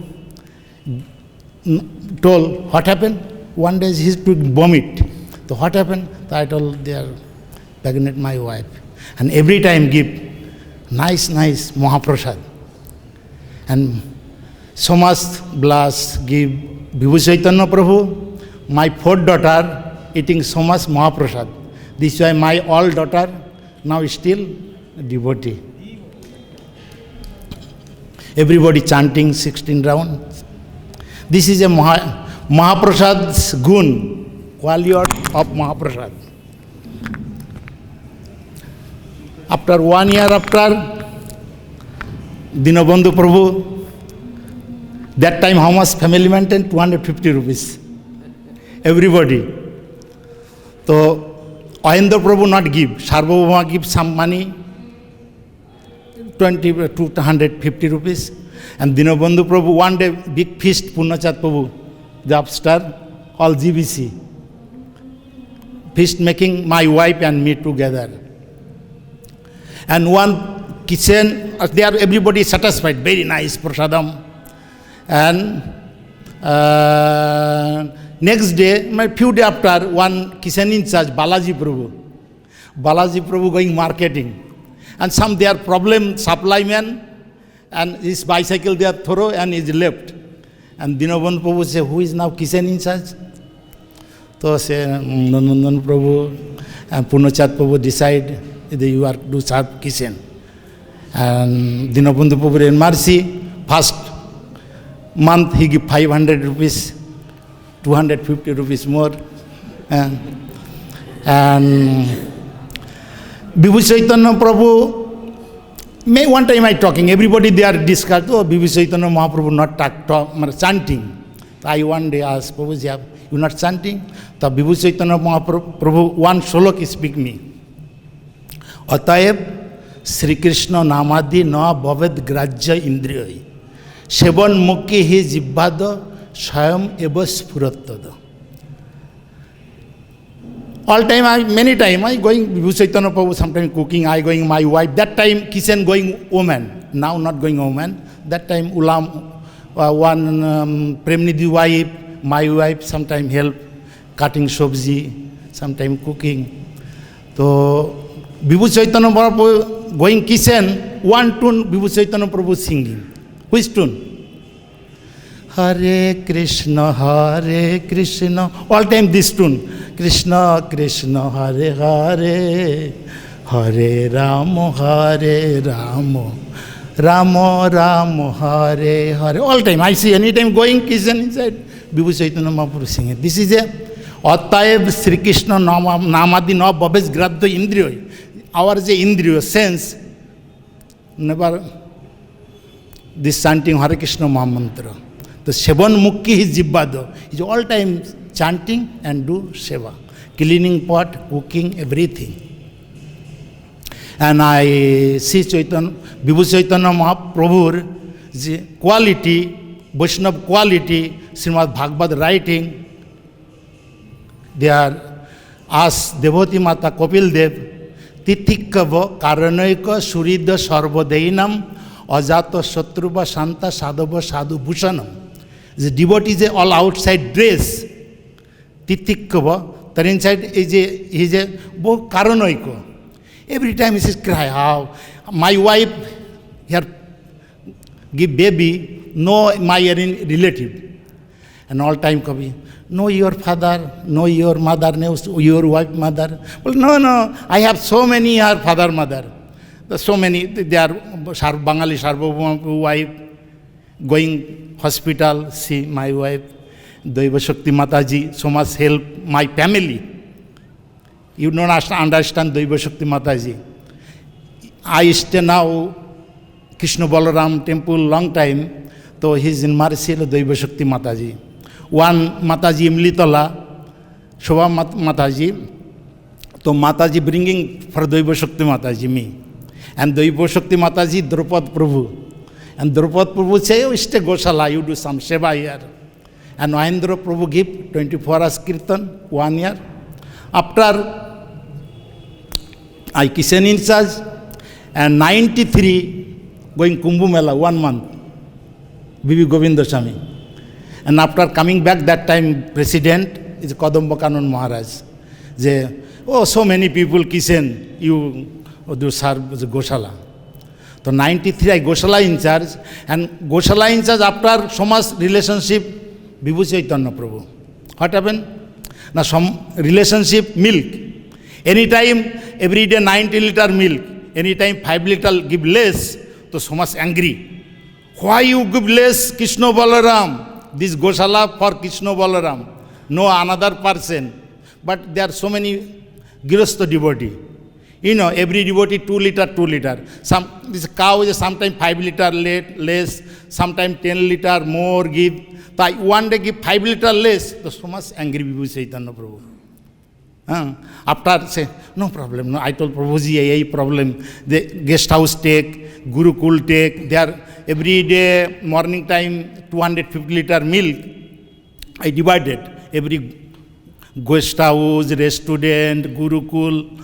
told, what happened? One day he took vomit. So what happened? So I told, they are pregnant, my wife. And every time give nice Mahaprasad. And so much bless give Vibhu Chaitanya Prabhu. My 4th daughter eating so much Mahaprasad. This is why my all daughter now is still devotee. Everybody chanting 16 rounds. This is a Mahaprasad's gun, quality of Mahaprasad. After 1 year after Dinabandhu Prabhu, that time how much family maintained? 250 rupees. Everybody. So Ayendra Prabhu not give. Sarvabhauma give some money, 250 rupees. And Dinabandhu Prabhu one day big feast, Purnachat Prabhu, the upstairs, all GBC. Feast making my wife and me together. And one kitchen, there everybody satisfied, very nice prasadam. And next day, my few days after, one kitchen in charge, Balaji Prabhu going marketing. And some their problem, supply man, and his bicycle they are throw and is left. And Dinabandhu Prabhu say, who is now kitchen in charge? So say Nandandan Prabhu and Purnachat Prabhu decide that you are to serve kitchen. And Dinabandhu Prabhu in mercy, first month he give 500 rupees, 250 rupees more. And Vibhu Chaitanya Prabhu, one time I talking, everybody they are discussed, oh, Vibhu Chaitanya Mahaprabhu not chanting. I one day asked Prabhuji, you not chanting? So Vibhu Chaitanya Mahaprabhu one shlok speak me. Ataeb Sri Krishna namadi na bhaved grajya indriyai. Sevan mukhi hi jibbada swayam eva sphurattada. All time, many time, I going Vibhu Chaitanya Prabhu, sometimes cooking, I going my wife. That time, kitchen going woman. Now not going woman. That time, Ulam, one Premnidhi wife, my wife, sometimes help cutting sabji, sometimes cooking. So, Vibhu Chaitanya Prabhu going kitchen, one tune Vibhu Chaitanya Prabhu singing. Which tune? Hare Krishna, all time this tune. Krishna, Krishna, Hare Hare, Hare Rama, Rama Rama, Hare Hare. All time, I see anytime going kitchen inside, Vibhu Chaitanya Mahaprabhu singing. This is a Ataeb Sri Krishna Namadi Na Babes Gradha Indriya. Our Indriya sense, never this chanting Hare Krishna Mahamantra. The Sevan Mukhi is Jibbado. He's all time chanting and do seva. Cleaning pot, cooking, everything. And I see Vibhu Chaitanya Mahaprabhu's quality, Vaishnava quality, Srimad Bhagavad writing. They are asked Devoti Mata Kapil Dev, Tithikava Karanaika Surida Sarvadainam Ajata Shatruva Shanta Sadhava Sadhu Bhushanam. The devotee is all outside dress. Tithikava, that inside is a karanoiko. Every time he says, cry, how my wife here give baby, no my relative. And all time Kavi, no your father, no your mother, no your wife mother. Well, no, I have so many father, mother. So many, they are Bangali Sarvabhauma wife, going hospital, see my wife, Daiva Shakti Mataji, so much help my family. You don't understand Daiva Shakti Mataji. I stay now, Krishna Balaram temple, long time, so he's in Marcel Daiva Shakti Mataji. One Mataji Imlitala, Shobha Mataji, so Mataji bringing for Daiva Shakti Mataji me. And Daiva Shakti Mataji, Draupad Prabhu. And Draupad Prabhu say, oh, stay Gosala, you do some seva here. And Mahendra Prabhu give 24 hours kirtan, 1 year. After I kitchen in charge, and 93 going Kumbh Mela, 1 month, Bibi Govinda Swami. And after coming back that time, president is Kadamba Kanan Maharaj. They, oh, so many people kitchen, you do serve Gosala. So 93 I Gosala in charge, and Gosala in charge after so much relationship, Vibhu Chaitanya Prabhu. What happened? Now some relationship milk. Anytime, every day 90 liter milk. Anytime 5 liter give less, so much angry. Why you give less Krishna Balaram? This Gosala for Krishna Balaram. No another person. But there are so many Girastha devotee. You know, every devotee 2 liter. This cow is sometimes 5 liter less, sometimes 10 liter more give. So one day give 5 liter less, so much angry Vibhu Chaitanya Prabhu. After say, no problem, no, I told Prabhuji, a problem. The guest house take, Gurukul take, they are every day, morning time, 250 liter milk. I divided every guest house, restaurant, Gurukul.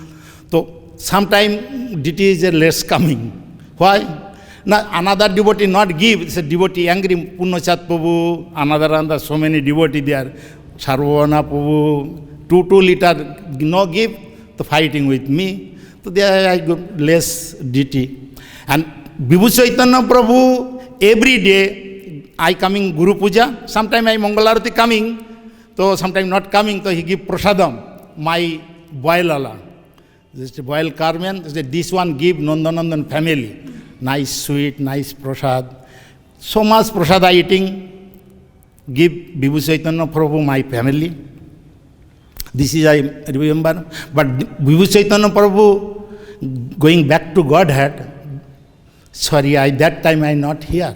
So, sometimes DT is less coming. Why? Now, another devotee not give, it's a devotee angry, Purnachat Prabhu, another, so many devotee there, Sarvana Prabhu, 2 liter no give, so fighting with me. So there I go less DT. And Vibhu Chaitanya Prabhu, every day I coming Guru Puja, sometime I Mangalarati coming, so sometimes not coming, so he give prasadam, my boil Allah. This boil Carmen, this one give Nandanandan family. Nice sweet, nice prasad. So much prasad I eating, give Vibhu Chaitanya Prabhu my family. This is I remember. But Vibhu Chaitanya Prabhu going back to Godhead, sorry, that time I not here.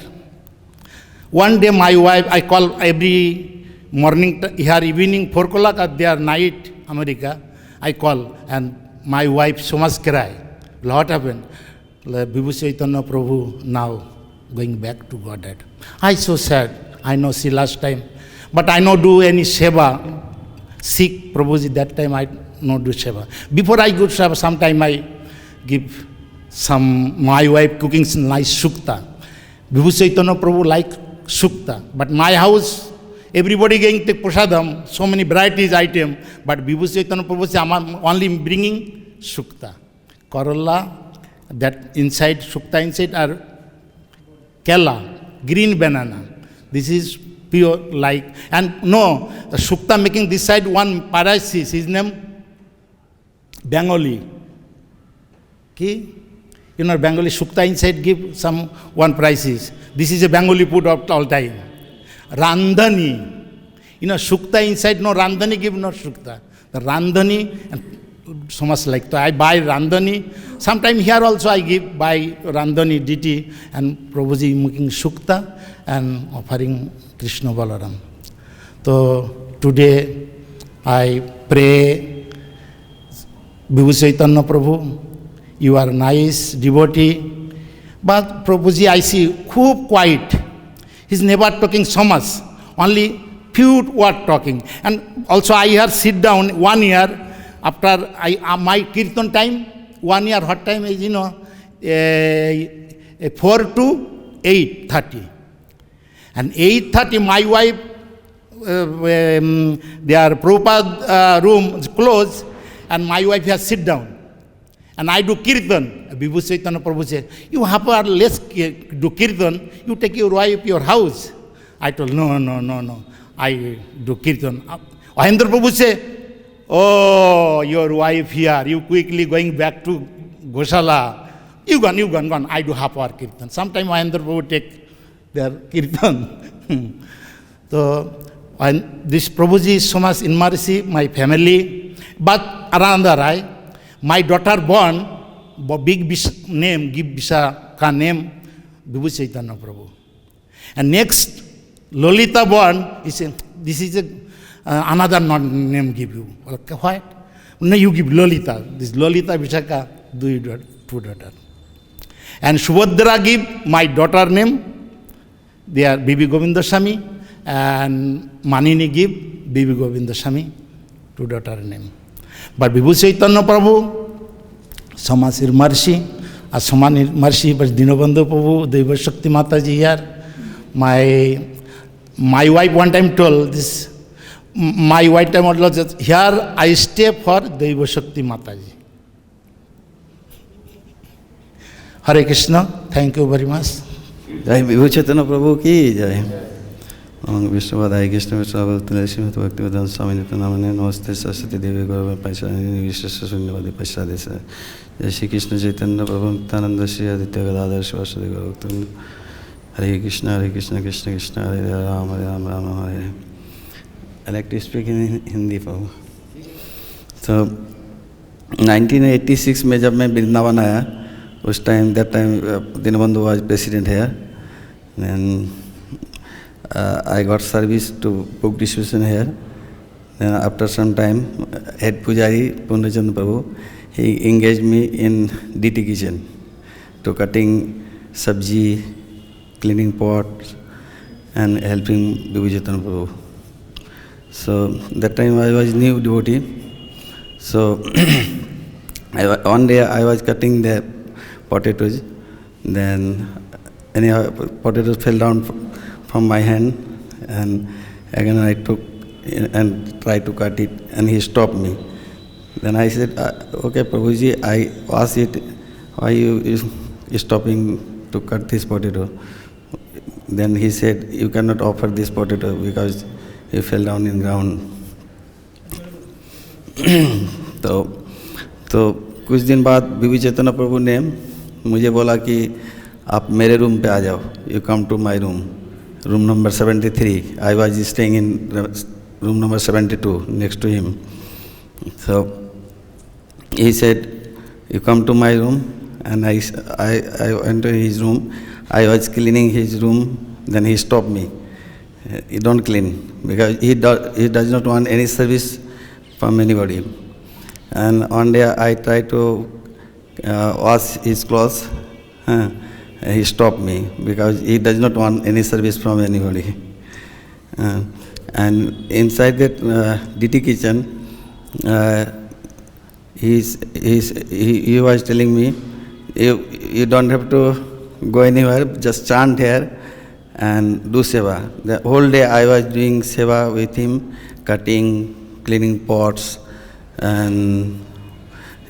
One day my wife, I call every morning here, evening 4 o'clock at their night, America, I call, and my wife so much cry. What happened? Vibhu Chaitanya Prabhu now going back to Godhead. I so sad. I know see last time. But I no do any seva. Sick Prabhuji, that time I no do seva. Before I go to seva, sometime I give my wife cooking some nice sukta. Vibhu Chaitanya Prabhu like sukta. But my house, everybody going to prasadam, so many varieties item. But Vibhu Chaitanya Prabhu say, I'm only bringing sukta. Corolla, that inside, sukta inside are kela, green banana. This is pure like, and no, the sukta making this side one parasis, his name Bengali. Okay? You know, Bengali sukta inside give some one prices. This is a Bengali food of all time. Randhani. You know, sukta inside, no Randhani give no sukta. The Randhani, and so much like, so I buy Randhani. Sometime here also I give, buy Randhani DT, and Prabhuji making sukta and offering Krishna Balaram. So today I pray, Vibhu Chaitanya Prabhu, you are nice devotee, but Prabhuji I see खूब quiet. He's never talking so much, only few word talking. And also I here sit down 1 year after my kirtan time. 1 year hot time is 4 to 8:30. And 8:30 my wife, their Prabhupada room is closed, and my wife has sit down. And I do kirtan. Vibhu Chaitanya Prabhu said, you have let's do kirtan, you take your wife your house. I told, no, I do kirtan. Mahendra Prabhu said, oh, your wife here, you quickly going back to Gosala. You gone. I do half hour kirtan. Sometime Mahendra Prabhu take their kirtan. So, and this Prabhuji is so much in mercy, my family. But another, my daughter born, big name, give Bisa ka name, Vibhu Chaitanya Prabhu. And next, Lolita born, he said, this is another name give you. What? No, you give Lolita. This Lolita Vishaka, two daughter. And Subhadra give my daughter name, they are Bibi Govindaswamy, and Manini give Bibi Govindaswamy, 2 daughter name. But Vibhu Chaitanya Prabhu, so much mercy, as so much mercy, but Dinabandhu Prabhu, Deva Shakti Mataji here. My wife one time told this, my wife time told, here I stay for Deva Shakti Mataji. Hare Krishna, thank you very much. Jai Vibhu Chaitanya Prabhu ki jai. Vishwavadaya Krishna Vishwavadaya Tulasi Bhakti-yoga Swami Nityanamane Namaste Saraswati Devi Gaurava Paisharani Vishwasa Sunyavadi Paishadesa. Jai Shri Krishna Chaitanya Prabhu Nityananda Shri Aditya Gadadhar Shivasadi Gaurava. Hare Krishna, Krishna Krishna, Hare Rama, Rama Hare. I like to speak in Hindi, Prabhu. So, 1986 में जब मैं वृंदावन आया, उस time that time Dinabandhu was president here, and I got service to book distribution here. Then after some time, head Pujari Purnachandra Prabhu, he engaged me in DT kitchen to cutting sabji, cleaning pots, and helping Vibhu Chaitanya Prabhu. So that time I was new devotee. So one day I was cutting the potatoes, then anyhow potatoes fell down from my hand, and again I took and tried to cut it, and he stopped me. Then I said, okay Prabhuji, I asked it, why you stopping to cut this potato? Then he said, you cannot offer this potato because he fell down in ground. तो कुछ दिन बाद विभु चैतन्य प्रभु ने मुझे बोला कि आप मेरे रूम पे आ जाओ, you come to my room, room number 73. I was staying in room number 72 next to him. So he said, you come to my room, and I went to his room. I was cleaning his room, then he stopped me. You don't clean, because he does not want any service from anybody. And one day I tried to wash his clothes. He stopped me because he does not want any service from anybody. And inside that DT kitchen, he was telling me, you don't have to go anywhere, just chant here and do seva. The whole day I was doing seva with him, cutting, cleaning pots and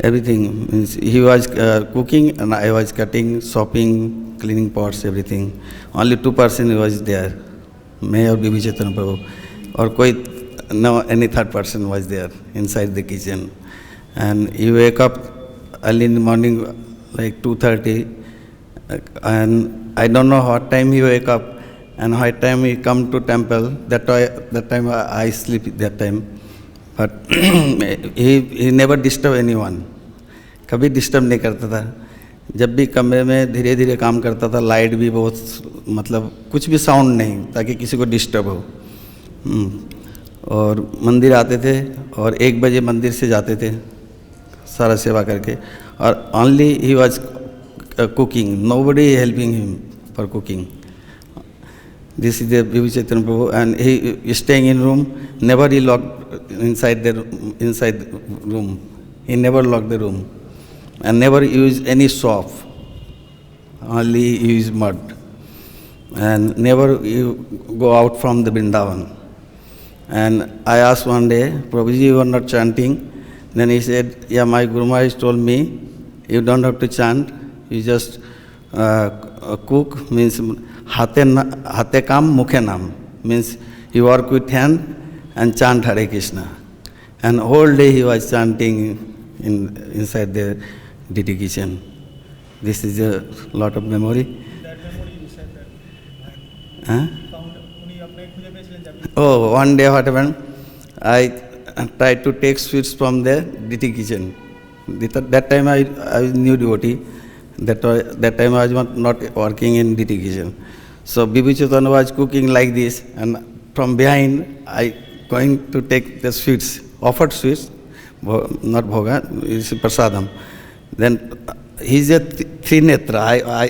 everything. Means he was cooking and I was cutting, chopping, cleaning pots, everything. Only 2 persons was there, me or Vibhu Chaitanya Prabhu, or no any third person was there inside the kitchen. And he wake up early in the morning, like 2:30, and I don't know what time he wake up and what time he come to temple. That time I sleep that time. But he never disturb anyone. कभी disturb नहीं करता था. जब भी कमरे में धीरे धीरे काम करता था, लाइट भी बहुत, मतलब कुछ भी साउंड नहीं, ताकि किसी को डिस्टर्ब हो. और मंदिर आते थे और 1 बजे मंदिर से जाते थे सारा सेवा करके. और only he was cooking, nobody helping him for cooking. This is the Vibhu Chaitanya Prabhu. And he staying in room, never he lock inside room. He never locked the room and never used any soap, only used mud, and never go out from the Vrindavan. And I asked one day, Prabhuji, you are not chanting? Then he said, yeah, my Guru Maharaj told me, you don't have to chant, you just cook, means hate kam mukhe nam, means you work with hand and chant Hare Krishna. And whole day he was chanting inside the DT kitchen. This is a lot of memory. That memory you said that. Huh? Found Oh, one day what happened? I tried to take sweets from the DT kitchen. That time I was new devotee. That time I was not working in DT kitchen. So Vibhu Chaitanya was cooking like this, and from behind I going to take the sweets, offered sweets, not bhoga, it's prasadam. Then he's a Trinetra.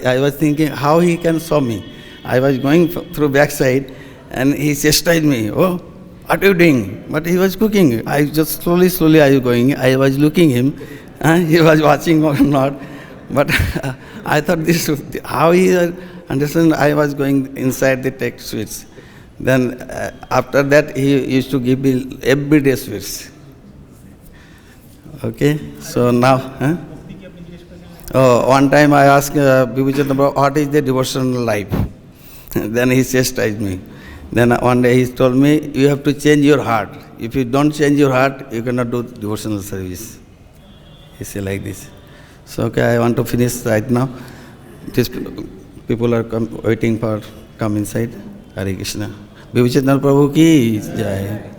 I was thinking how he can saw me. I was going through backside and he chastised me. Oh, what are you doing? But he was cooking. I just slowly I was going. I was looking him. He was watching or not. But I thought this, how he understand I was going inside the take sweets. Then after that he used to give me everyday sweets. Okay, so now, one time I asked Vibhu Chaitanya, what is the devotional life? Then he chastised me. Then one day he told me, you have to change your heart. If you don't change your heart, you cannot do devotional service. He said like this. So okay, I want to finish right now. These people are waiting for come inside. Hare Krishna. Vibhu Chaitanya Prabhu ki jai.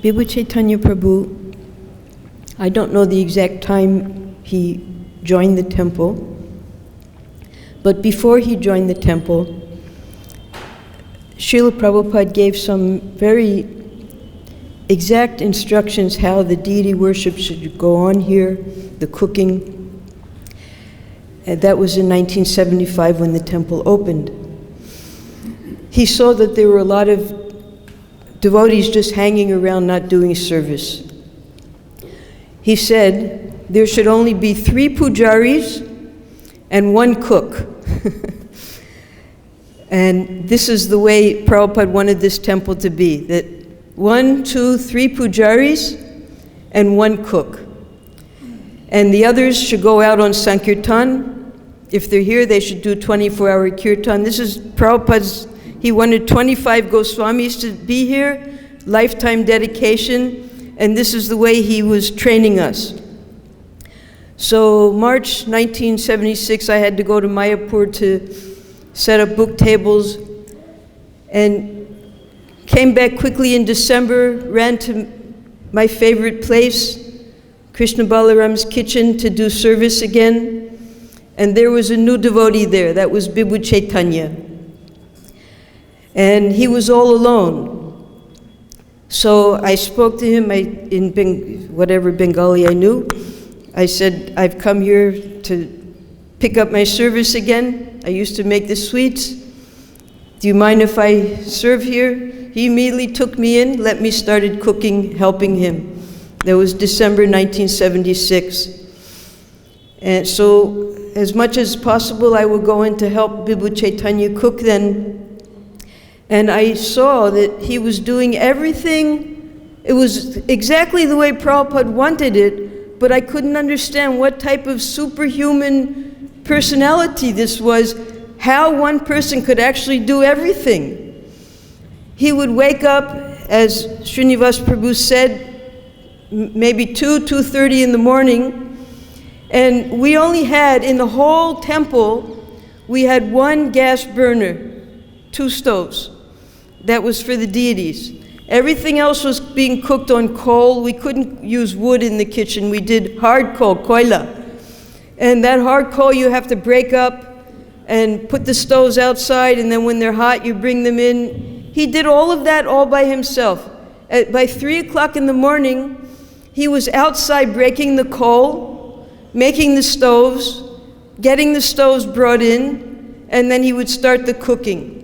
Vibhu Chaitanya Prabhu, I don't know the exact time he joined the temple, but before he joined the temple, Srila Prabhupada gave some very exact instructions how the deity worship should go on here, the cooking. And that was in 1975 when the temple opened. He saw that there were a lot of devotees just hanging around not doing service. He said there should only be 3 pujaris and 1 cook. And this is the way Prabhupada wanted this temple to be, that 1, 2, 3 pujaris and 1 cook. And the others should go out on Sankirtan. If they're here, they should do 24-hour kirtan. This is Prabhupada's He wanted 25 Goswamis to be here, lifetime dedication, and this is the way he was training us. So March 1976, I had to go to Mayapur to set up book tables, and came back quickly in December, ran to my favorite place, Krishna Balaram's kitchen, to do service again. And there was a new devotee there, that was Vibhu Chaitanya. And he was all alone. So I spoke to him in whatever Bengali I knew. I said, I've come here to pick up my service again. I used to make the sweets. Do you mind if I serve here? He immediately took me in, let me started cooking, helping him. That was December 1976. And so, as much as possible, I would go in to help Vibhu Chaitanya cook then. And I saw that he was doing everything. It was exactly the way Prabhupada wanted it, but I couldn't understand what type of superhuman personality this was, how one person could actually do everything. He would wake up, as Srinivas Prabhu said, maybe 2:30 in the morning, and we only had, in the whole temple, we had one gas burner, 2 stoves. That was for the deities. Everything else was being cooked on coal. We couldn't use wood in the kitchen. We did hard coal, koila. And that hard coal you have to break up and put the stoves outside, and then when they're hot, you bring them in. He did all of that all by himself. By 3 o'clock in the morning, he was outside breaking the coal, making the stoves, getting the stoves brought in, and then he would start the cooking.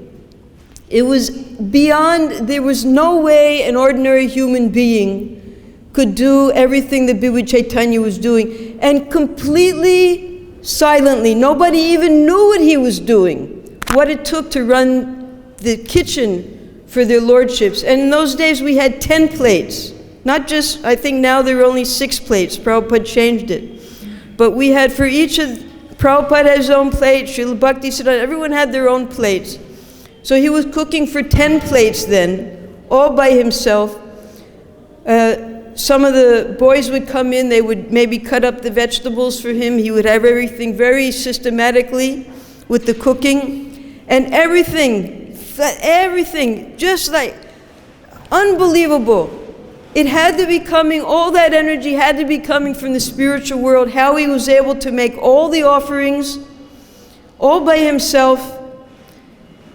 It was beyond, there was no way an ordinary human being could do everything that Vibhu Chaitanya was doing, and completely silently. Nobody even knew what he was doing, what it took to run the kitchen for their lordships. And in those days we had 10 plates. Not just, I think now there are only 6 plates. Prabhupada changed it. But we had for each of, Prabhupada had his own plate, Srila Bhakti Siddhanta, everyone had their own plates. So he was cooking for 10 plates then, all by himself. Some of the boys would come in, they would maybe cut up the vegetables for him. He would have everything very systematically with the cooking. And everything, just like unbelievable. It had to be coming, all that energy had to be coming from the spiritual world, how he was able to make all the offerings, all by himself.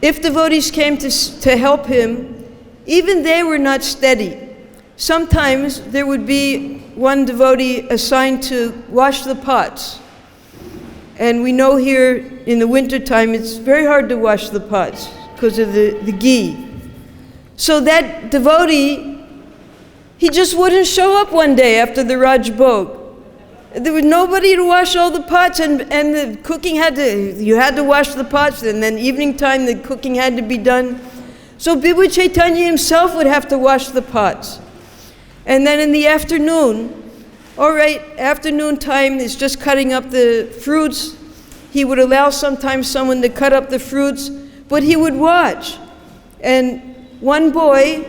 If devotees came to help him, even they were not steady. Sometimes there would be one devotee assigned to wash the pots. And we know here in the wintertime it's very hard to wash the pots because of the ghee. So that devotee, he just wouldn't show up one day after the Raj Bhog. There was nobody to wash all the pots, and the cooking you had to wash the pots, and then evening time the cooking had to be done. So Vibhu Chaitanya himself would have to wash the pots. And then in the afternoon, all right, afternoon time is just cutting up the fruits. He would allow sometimes someone to cut up the fruits, but he would watch. And one boy,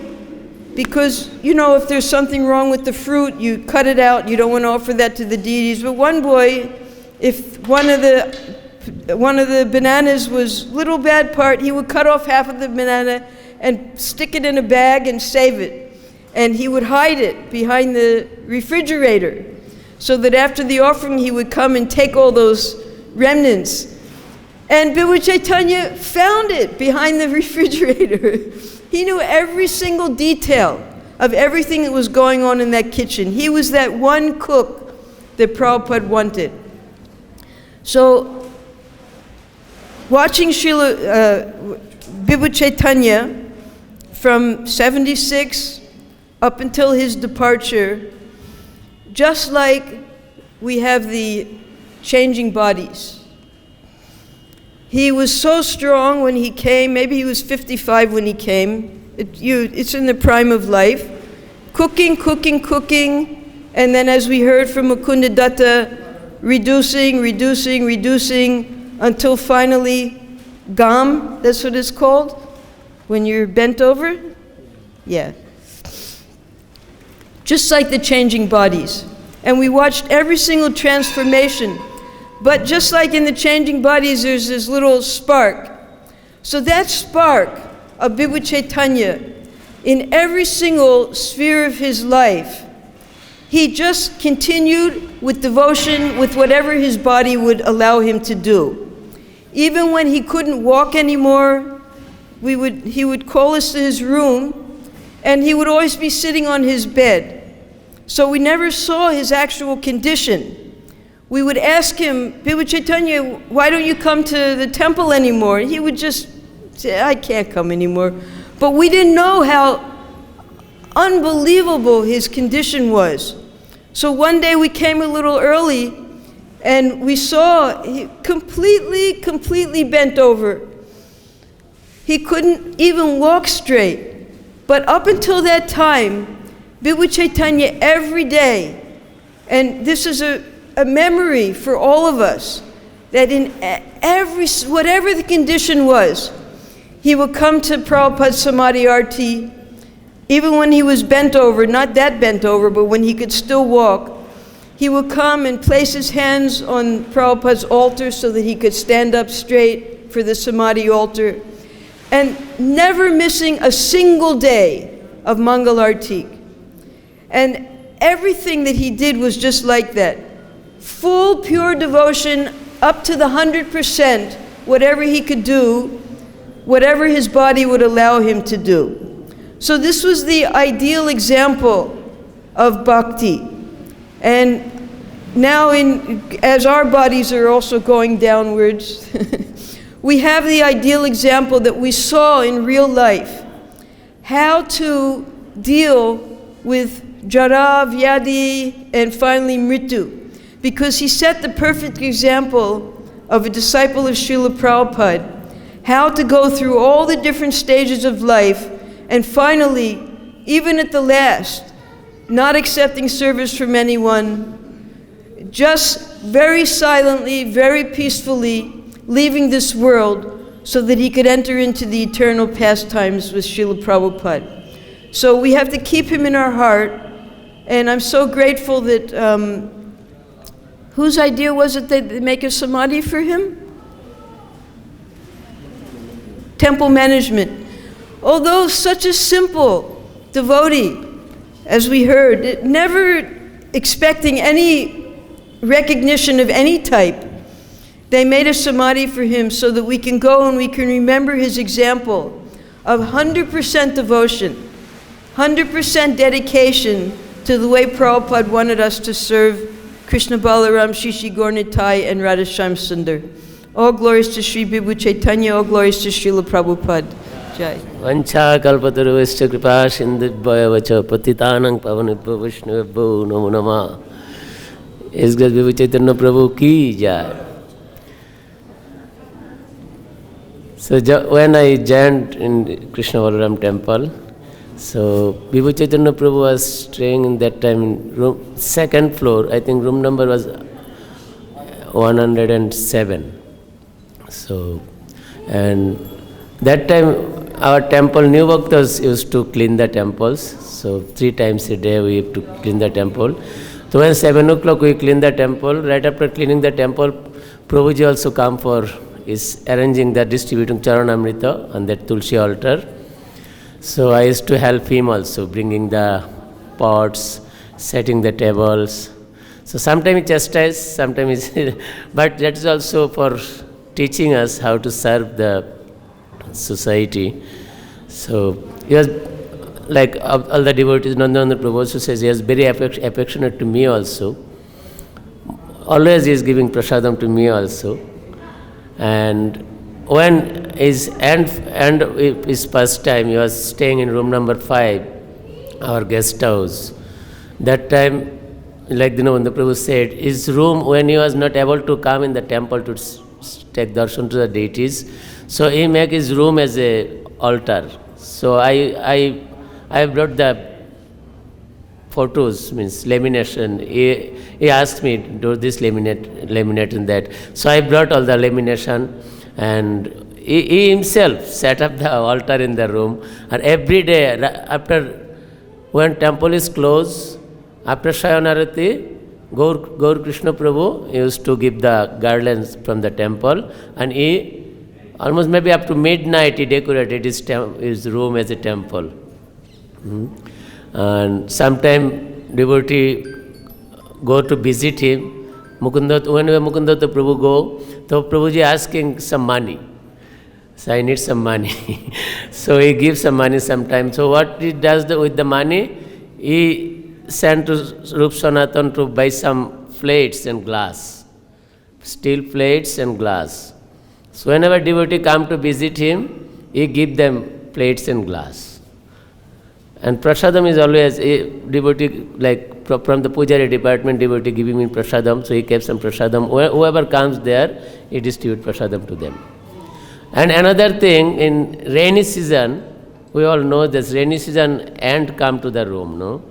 because, you know, if there's something wrong with the fruit, you cut it out, you don't want to offer that to the deities. But one boy, if one of the bananas was a little bad part, he would cut off half of the banana and stick it in a bag and save it. And he would hide it behind the refrigerator, so that after the offering he would come and take all those remnants. And Vibhu Chaitanya found it behind the refrigerator. He knew every single detail of everything that was going on in that kitchen. He was that one cook that Prabhupada wanted. So, watching Vibhu Chaitanya from 76 up until his departure, just like we have the changing bodies. He was so strong when he came, maybe he was 55 when he came. It's in the prime of life. Cooking, and then as we heard from Mukunda Datta, reducing, until finally Gam, that's what it's called. When you're bent over? Yeah. Just like the changing bodies. And we watched every single transformation. But just like in the changing bodies, there's this little spark. So that spark of Vibhu Chaitanya, in every single sphere of his life, he just continued with devotion, with whatever his body would allow him to do. Even when he couldn't walk anymore, he would call us to his room, and he would always be sitting on his bed. So we never saw his actual condition. We would ask him, Vibhu Chaitanya, why don't you come to the temple anymore? And he would just say, I can't come anymore. But we didn't know how unbelievable his condition was. So one day we came a little early, and we saw he completely bent over. He couldn't even walk straight. But up until that time, Vibhu Chaitanya every day, and this is a memory for all of us, that in whatever the condition was, he would come to Prabhupada's Samadhi Arti, even when he was bent over, not that bent over, but when he could still walk. He would come and place his hands on Prabhupada's altar so that he could stand up straight for the Samadhi altar, and never missing a single day of Mangal Artik. And everything that he did was just like that. Full, pure devotion, up to the 100%, whatever he could do, whatever his body would allow him to do. So this was the ideal example of bhakti. And now, as our bodies are also going downwards, we have the ideal example that we saw in real life, how to deal with jara, vyadi, and finally mritu. Because he set the perfect example of a disciple of Srila Prabhupada, how to go through all the different stages of life, and finally, even at the last, not accepting service from anyone, just very silently, very peacefully leaving this world so that he could enter into the eternal pastimes with Srila Prabhupada. So we have to keep him in our heart, and I'm so grateful that, whose idea was it that they make a samadhi for him? Temple management. Although such a simple devotee, as we heard, never expecting any recognition of any type, they made a samadhi for him so that we can go and we can remember his example of 100% devotion, 100% dedication to the way Prabhupada wanted us to serve Krishna Balaram, Shishi Gaur Nitai, and Radha Shyam Sundar. All glories to Sri Vibhu Chaitanya, all glories to Srila Prabhupada. Jai. Vancha kalpataruvascha kripa sindhubhaya vacha patitanang pavanibhyo vishnubhyo namo namah. ISKCON Vibhu Chaitanya Prabhu ki jai. So when I joined in Krishna Balaram temple, so Vibhu Chaitanya Prabhu was staying in that time in room, second floor. I think room number was 107. So, and that time our temple, new bhaktas used to clean the temples. So 3 times a day we have to clean the temple. So when 7 o'clock we clean the temple, right after cleaning the temple, Prabhuji also come for is arranging the distributing Charanamrita on that Tulsi altar. So I used to help him also, bringing the pots, setting the tables. So sometimes he chastised, sometimes but that is also for teaching us how to serve the society. So he was like all the devotees, Nandana Prabhu also says he was very affectionate to me also. Always he is giving prasadam to me also. And when his his first time, he was staying in room number 5, our guest house. That time, like Dinavanda Prabhu said, his room, when he was not able to come in the temple to take darshan to the deities, so he make his room as a altar. So I brought the photos, means lamination. He asked me, do this laminate and that. So I brought all the lamination, and he himself set up the altar in the room, and every day after, when temple is closed, after Shayanarati, Gaur Krishna Prabhu used to give the garlands from the temple, and he almost maybe up to midnight he decorated his room as a temple. And sometime devotee go to visit him. Whenever Mukundata Prabhu go, so Prabhuji asking some money. So I need some money. So he gives some money sometime. So what he does with the money, he sent to Rup Sanatan to buy some plates and glass, steel plates and glass. So whenever devotee come to visit him, he give them plates and glass. And prasadam is always a devotee, like from the pujari department, devotee giving me prasadam, so he kept some prasadam. Whoever comes there, he distribute prasadam to them. And another thing, in rainy season, we all know this, rainy season, ant come to the room, no?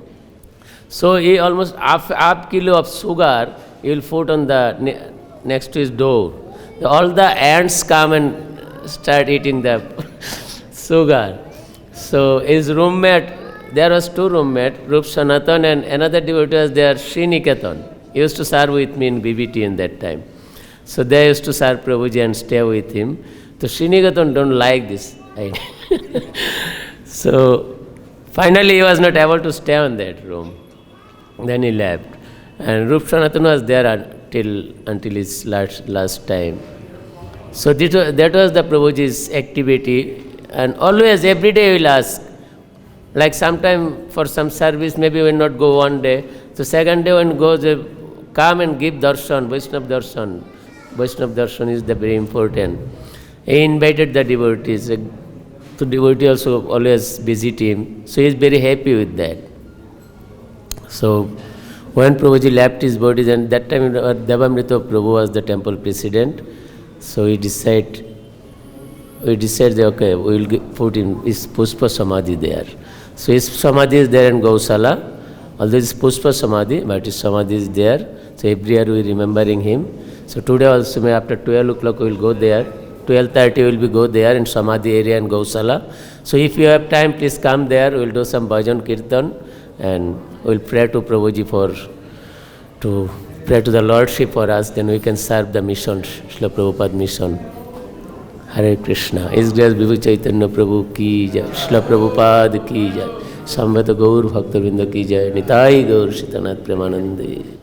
So he almost half kilo of sugar, he will put on the next to his door. All the ants come and start eating the sugar. So his roommate, there was two roommates, Rup Sanatan and another devotee was there, Sriniketan. He used to serve with me in BBT in that time. So they used to serve Prabhuji and stay with him. So Sriniketan don't like this idea. So finally he was not able to stay on that room. Then he left. And Rup Sanatan was there until his last time. So that was the Prabhuji's activity. And always, every day he will ask, like sometime for some service, maybe we will not go one day. So second day when he goes, come and give darshan, Vaishnav darshan. Vaishnav darshan is the very important. He invited the devotees. So devotee also always visit him. So he is very happy with that. So when Prabhuji left his body, and that time Devamrita Prabhu was the temple president. So we decided that, okay, we will put his Pushpa Samadhi there. So his Samadhi is there in Gausala. Although it's Pushpa Samadhi, but his Samadhi is there. So every year we are remembering him. So today also, after 12 o'clock we will go there. 12:30 we will go there in Samadhi area in Gausala. So if you have time, please come there. We will do some bhajan kirtan and we will pray to Prabhuji to pray to the Lordship for us. Then we can serve the mission, Srila Prabhupada mission. Hare Krishna. His grace Vibhu Chaitanya Prabhu ki jai, Srila Prabhupada ki jai, Samvata Gaur Bhakta Vrinda ki jai, Nitai Gaur Shitanath Premanande.